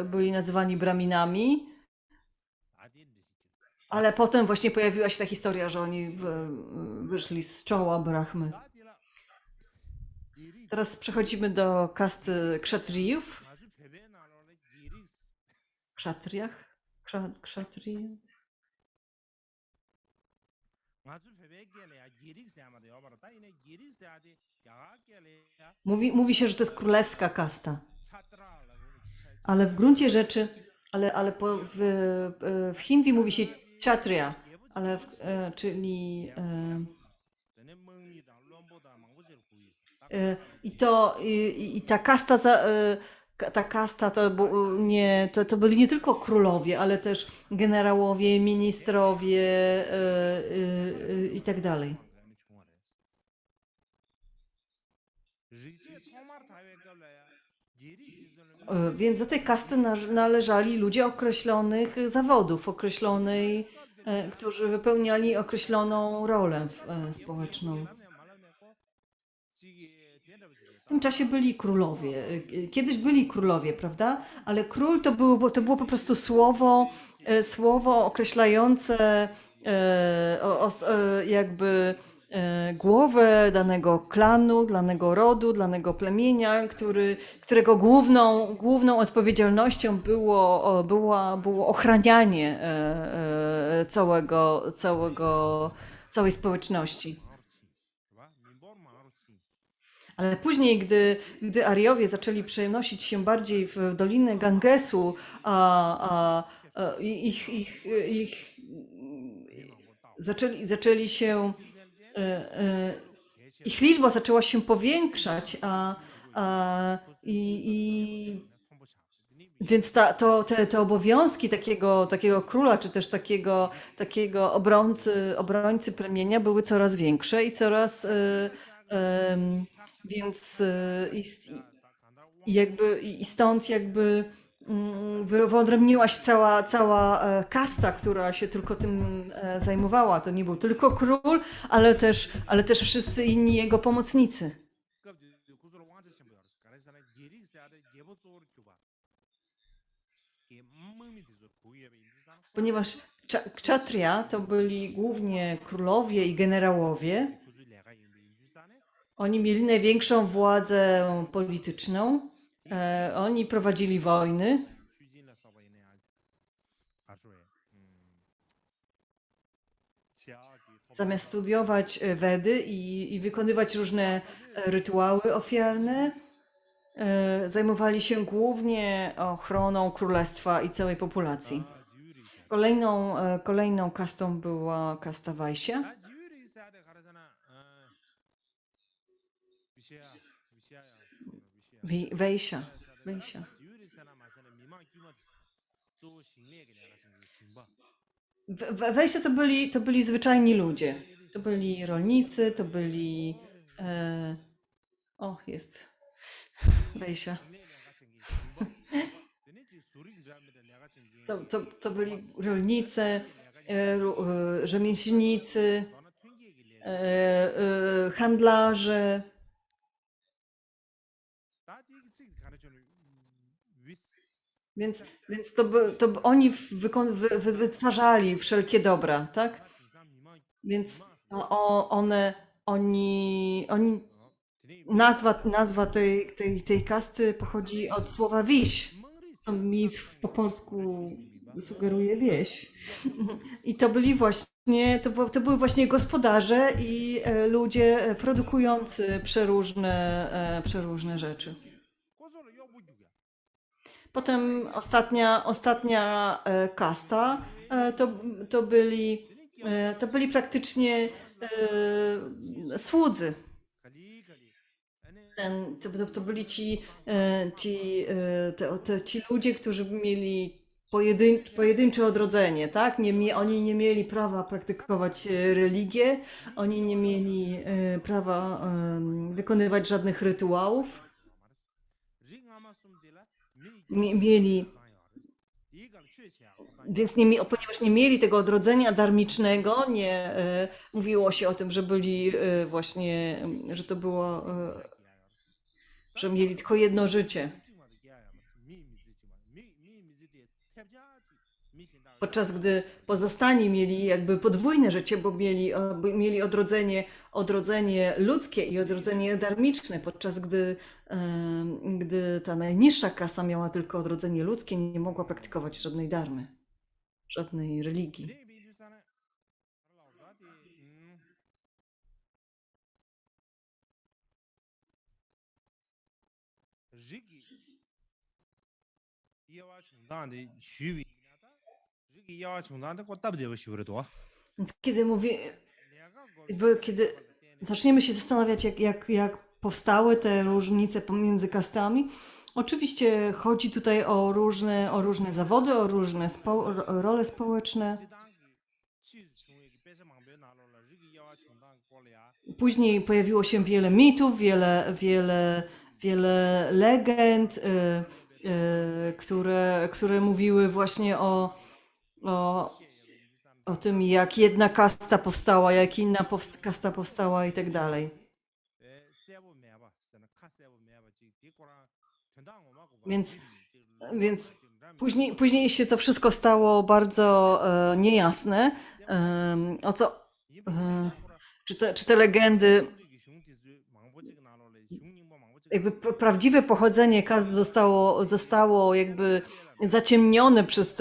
B: byli nazywani Braminami. Ale potem właśnie pojawiła się ta historia, że oni wyszli z czoła Brahmy. Teraz przechodzimy do kasty kszatriyów. Kszatriach? Kszatriy? Mówi się, że to jest królewska kasta. Ale w gruncie rzeczy, w hindi mówi się kshatriya, czyli ta kasta to byli nie tylko królowie, ale też generałowie, ministrowie i tak dalej. Więc do tej kasty należeli ludzie określonych zawodów, którzy wypełniali określoną rolę społeczną. W tym czasie byli królowie. Kiedyś byli królowie, prawda? Ale król to było po prostu słowo określające jakby głowę danego klanu, danego rodu, danego plemienia, którego główną odpowiedzialnością było ochranianie całej społeczności. Ale później, gdy Ariowie zaczęli przenosić się bardziej w Dolinę Gangesu, zaczęli się ich liczba zaczęła się powiększać, więc te obowiązki takiego króla, czy też takiego obrońcy plemienia były coraz większe i coraz więc stąd jakby wyodrębniła się cała kasta, która się tylko tym zajmowała. To nie był tylko król, ale też wszyscy inni jego pomocnicy. Ponieważ kshatriya to byli głównie królowie i generałowie, oni mieli największą władzę polityczną, oni prowadzili wojny. Zamiast studiować Wedy i wykonywać różne rytuały ofiarne, zajmowali się głównie ochroną królestwa i całej populacji. Kolejną kastą była kasta Vaishya. Vaishya. Vaishya to byli zwyczajni ludzie. To byli rolnicy, to byli... Wejsia.
A: 동네 내가 챙긴 김밥 되네 지 수rik 드라마들 내가 챙긴
B: To byli rolnicy,
A: 내가 챙긴
B: rzemieślnicy,
A: 너나 튕기게 래
B: handlarze.
A: 다 되게 지 가르쳐는 위스
B: Więc oni wytwarzali wszelkie dobra, tak?
A: 다 중상 미만
B: Więc
A: 미만
B: oni
A: 드네
B: nazwa tej kasty pochodzi od słowa wieś.
A: 멍리
B: To mi po polsku sugeruje wieś.
A: 미바
B: I to byli właśnie, to były właśnie gospodarze i ludzie produkujący przeróżne rzeczy.
A: 고소를 여부주게
B: Potem ostatnia kasta to byli praktycznie słudzy.
A: 갈리 아니
B: To byli ci ludzie, którzy mieli pojedyncze odrodzenie, tak? Oni nie mieli prawa praktykować religię, oni nie mieli prawa wykonywać żadnych rytuałów.
A: 링아마 숨딜라
B: Mieli,
A: 이걸 취치야
B: więc ponieważ nie mieli tego odrodzenia darmicznego, nie mówiło się o tym, że byli właśnie, że to było, że mieli tylko jedno życie. Podczas gdy pozostani mieli jakby podwójne życie, bo mieli odrodzenie ludzkie i odrodzenie darmiczne, podczas gdy ta najniższa klasa miała tylko odrodzenie ludzkie, nie mogła praktykować żadnej darmy, żadnej religii.
A: Rigi yawa chungdan de shubi Rigi yawa chungdan de ko tab de shi wuro
B: Więc kiedy kiedy zaczniemy się zastanawiać, jak powstały te różnice pomiędzy kastami, oczywiście chodzi tutaj o różne zawody, o różne role społeczne. Później pojawiło się wiele mitów, wiele legend, które mówiły właśnie o tym, jak jedna kasta powstała, jak inna kasta powstała i tak dalej. Więc później się to wszystko stało bardzo niejasne. O co, czy te legendy, jakby prawdziwe pochodzenie kast zostało jakby zaciemnione przez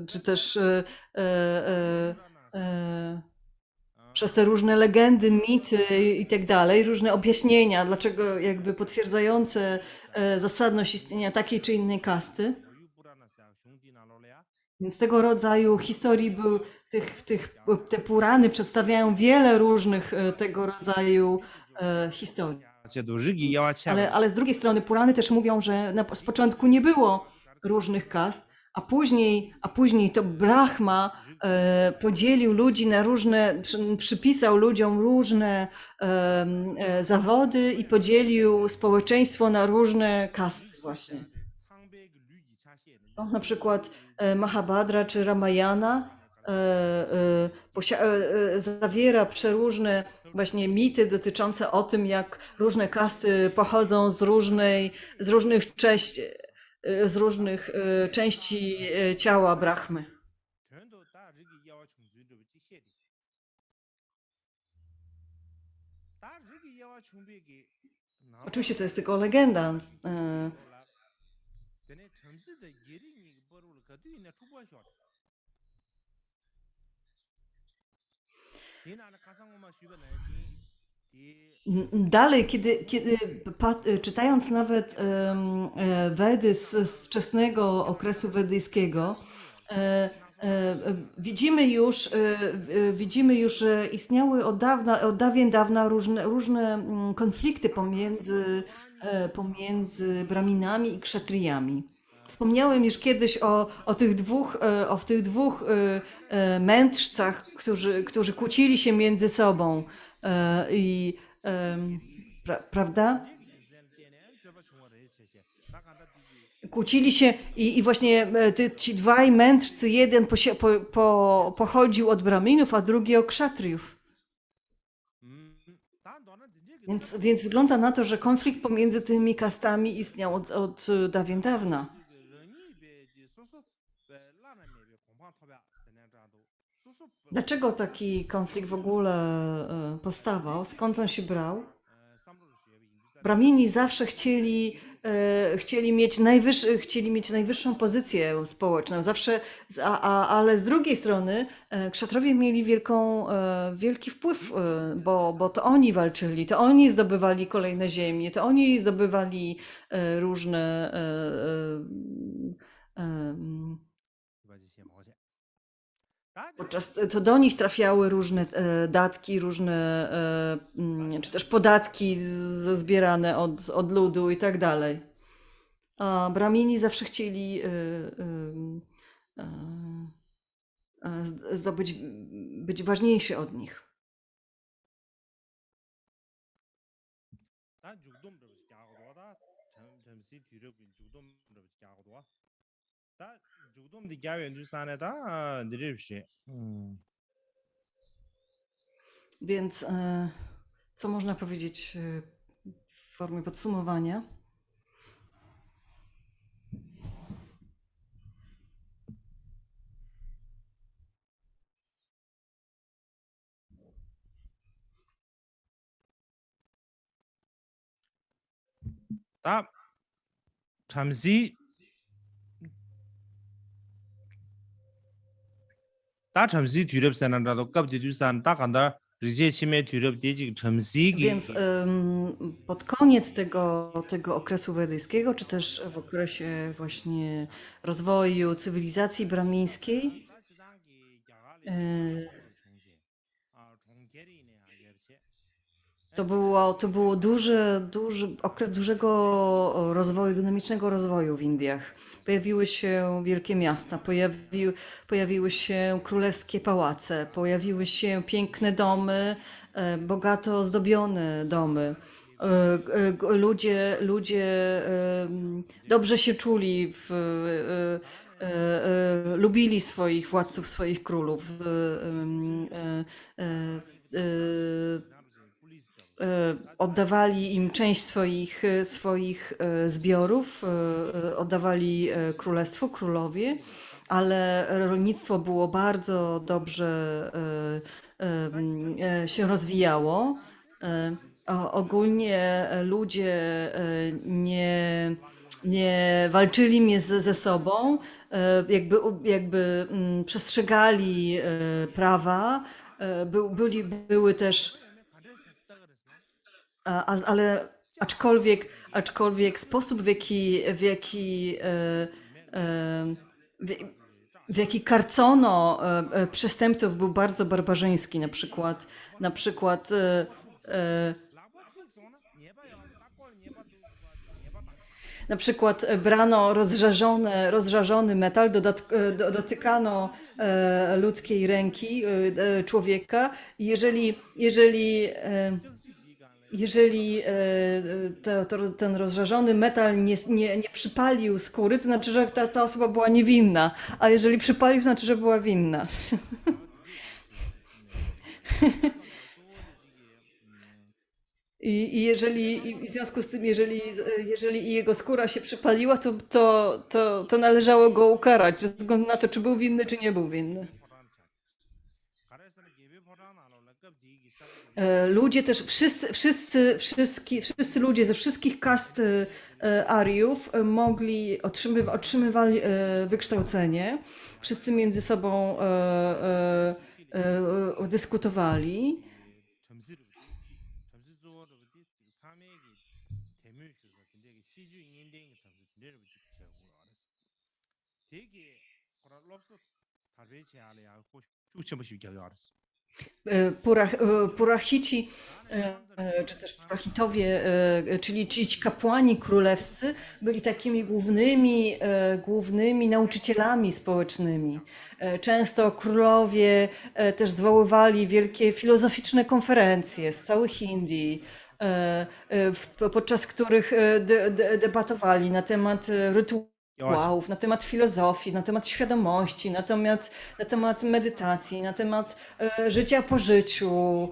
B: czy też przez te różne legendy, mity i tak dalej, różne objaśnienia, dlaczego jakby potwierdzające zasadność istnienia takiej czy innej kasty. Więc tego rodzaju historii te Purany przedstawiają wiele różnych tego rodzaju historii. Ale z drugiej strony Purany też mówią, że z początku nie było różnych kast, a później to Brahma podzielił ludzi na przypisał ludziom różne zawody i podzielił społeczeństwo na różne kasty właśnie. Stąd na przykład Mahabharata czy Ramayana zawiera przeróżne właśnie mity dotyczące o tym, jak różne kasty pochodzą z różnych części ciała Brahmy. Oczywiście to jest tylko legenda. Dalej, kiedy czytając nawet Wedy z wczesnego okresu wedyjskiego, widzimy już, że istniały od dawien dawna różne konflikty pomiędzy Braminami i Kszatriyami. Wspomniałem już kiedyś o tych dwóch mędrcach, którzy kłócili się między sobą. Prawda? Kłócili się i właśnie ci dwaj mędrcy, jeden pochodził od Braminów, a drugi od Kszatriów. Więc wygląda na to, że konflikt pomiędzy tymi kastami istniał od dawien dawna. Dlaczego taki konflikt w ogóle powstawał? Skąd on się brał? Bramini zawsze chcieli mieć najwyższą pozycję społeczną, zawsze, ale z drugiej strony kszatrowie mieli wielki wpływ, bo to oni walczyli, to oni zdobywali kolejne ziemie, to oni zdobywali różne to do nich trafiały różne datki, różne czy też podatki zbierane od ludu i tak dalej. A Bramini zawsze chcieli być ważniejsi od nich. Więc co można powiedzieć w formie podsumowania?
A: 다 잠시 뒤럽사람라도 깝디두산 딱 간다 리제 치매 뒤럽 되지 잠시기
B: Więc pod koniec tego okresu wedyjskiego, czy też w okresie właśnie rozwoju cywilizacji bramińskiej, to było duży okres dużego rozwoju, dynamicznego rozwoju w Indiach. Pojawiły się wielkie miasta, pojawiły się królewskie pałace, pojawiły się piękne domy, bogato ozdobione domy. Ludzie dobrze się czuli, lubili swoich władców, swoich królów. Oddawali im część swoich zbiorów, oddawali królestwu, królowie, ale rolnictwo było bardzo dobrze się rozwijało. Ogólnie ludzie nie walczyli ze sobą, jakby przestrzegali prawa, były też ale aczkolwiek sposób, w jaki karcono przestępców był bardzo barbarzyński. Na przykład brano rozżarzony metal, dotykano ludzkiej ręki, człowieka. Jeżeli ten rozżarzony metal nie przypalił skóry, to znaczy, że ta osoba była niewinna, a jeżeli przypalił, to znaczy, że była winna. I w związku z tym, jeżeli jego skóra się przypaliła, to należało go ukarać, bez względu na to, czy był winny, czy nie był winny. Ludzie też, wszyscy ludzie ze wszystkich kast Ariów otrzymywali wykształcenie. Wszyscy między sobą dyskutowali. Purahici, czy też Purahitowie, czyli ci kapłani królewscy, byli takimi głównymi nauczycielami społecznymi. Często królowie też zwoływali wielkie filozoficzne konferencje z całych Indii. podczas których debatowali na temat rytuałów, na temat filozofii, na temat świadomości, na temat medytacji, na temat życia po życiu,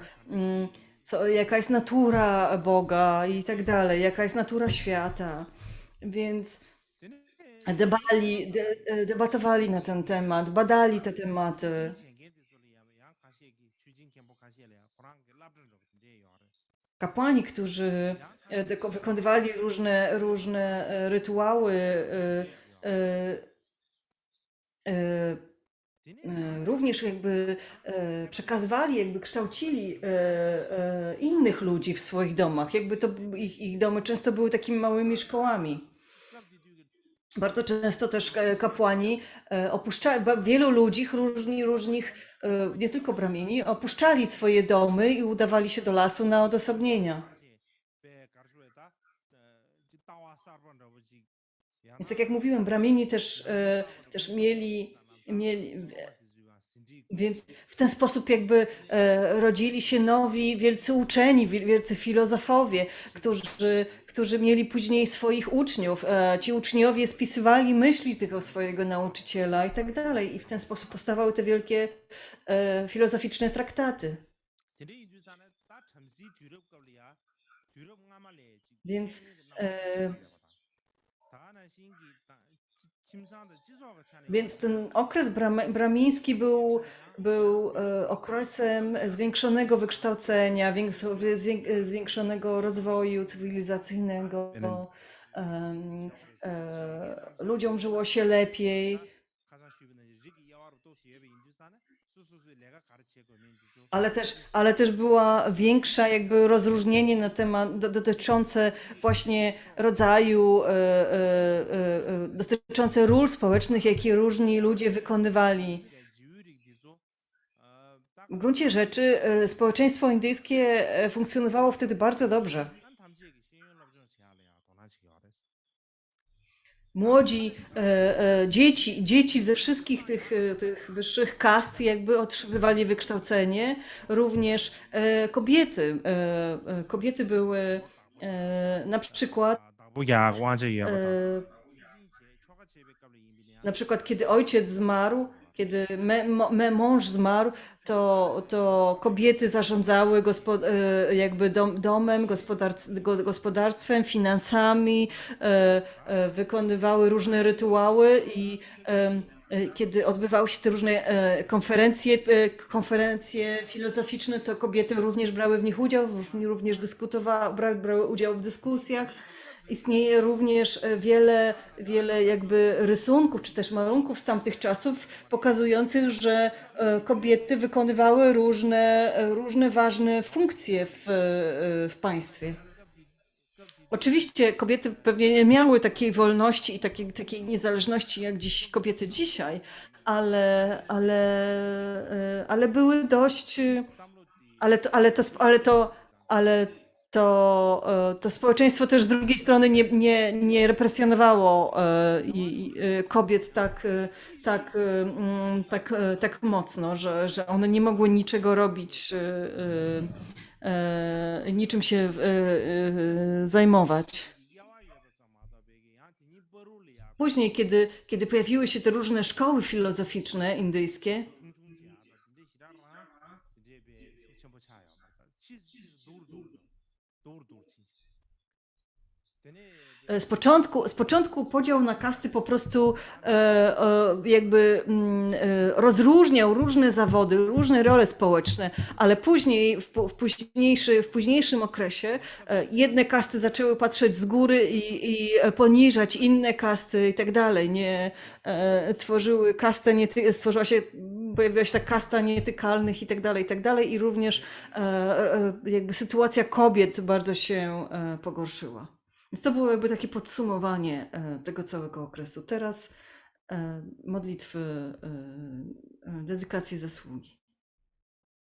B: jaka jest natura Boga i tak dalej, jaka jest natura świata. Więc debatowali na ten temat, badali te tematy. Kapłani, którzy wykonywali różne rytuały, również jakby przekazywali, jakby kształcili innych ludzi w swoich domach. Jakby to ich domy często były takimi małymi szkołami. Bardzo często też kapłani opuszczali, wielu ludzi, różnych, nie tylko brahmini, opuszczali swoje domy i udawali się do lasu na odosobnienia. Więc tak jak mówiłem, brahmini też mieli, więc w ten sposób jakby rodzili się nowi wielcy uczeni, wielcy filozofowie, którzy mieli później swoich uczniów. Ci uczniowie spisywali myśli tego swojego nauczyciela i tak dalej. I w ten sposób powstawały te wielkie filozoficzne traktaty. Więc ten okres brahmiński był okresem zwiększonego wykształcenia, zwiększonego rozwoju cywilizacyjnego. Ludziom żyło się lepiej. Ale też była większa jakby rozróżnienie na temat dotyczące właśnie rodzaju, dotyczące ról społecznych, jakie różni ludzie wykonywali. W gruncie rzeczy społeczeństwo indyjskie funkcjonowało wtedy bardzo dobrze. Młodzi, dzieci ze wszystkich tych wyższych kast jakby otrzymywali wykształcenie, również kobiety. Kobiety były na przykład, kiedy ojciec zmarł, kiedy mąż zmarł, to kobiety zarządzały jakby domem, gospodarstwem, finansami, wykonywały różne rytuały i kiedy odbywały się te różne konferencje filozoficzne, to kobiety również brały w nich udział, również brały udział w dyskusjach. Istnieje również wiele jakby rysunków, czy też malunków z tamtych czasów, pokazujących, że kobiety wykonywały różne ważne funkcje w państwie. Oczywiście kobiety pewnie nie miały takiej wolności i takiej niezależności jak dziś kobiety dzisiaj, ale były dość, ale to społeczeństwo też z drugiej strony nie represjonowało kobiet tak mocno, że one nie mogły niczego robić, niczym się zajmować. Później, kiedy pojawiły się te różne szkoły filozoficzne indyjskie, z początku podział na kasty po prostu jakby rozróżniał różne zawody, różne role społeczne, ale później, w późniejszym okresie jedne kasty zaczęły patrzeć z góry i poniżać inne kasty i tak dalej. Pojawiła się ta kasta nietykalnych i tak dalej, i również jakby sytuacja kobiet bardzo się pogorszyła. Więc to było jakby takie podsumowanie tego całego okresu. Teraz modlitwy, dedykacje zasługi.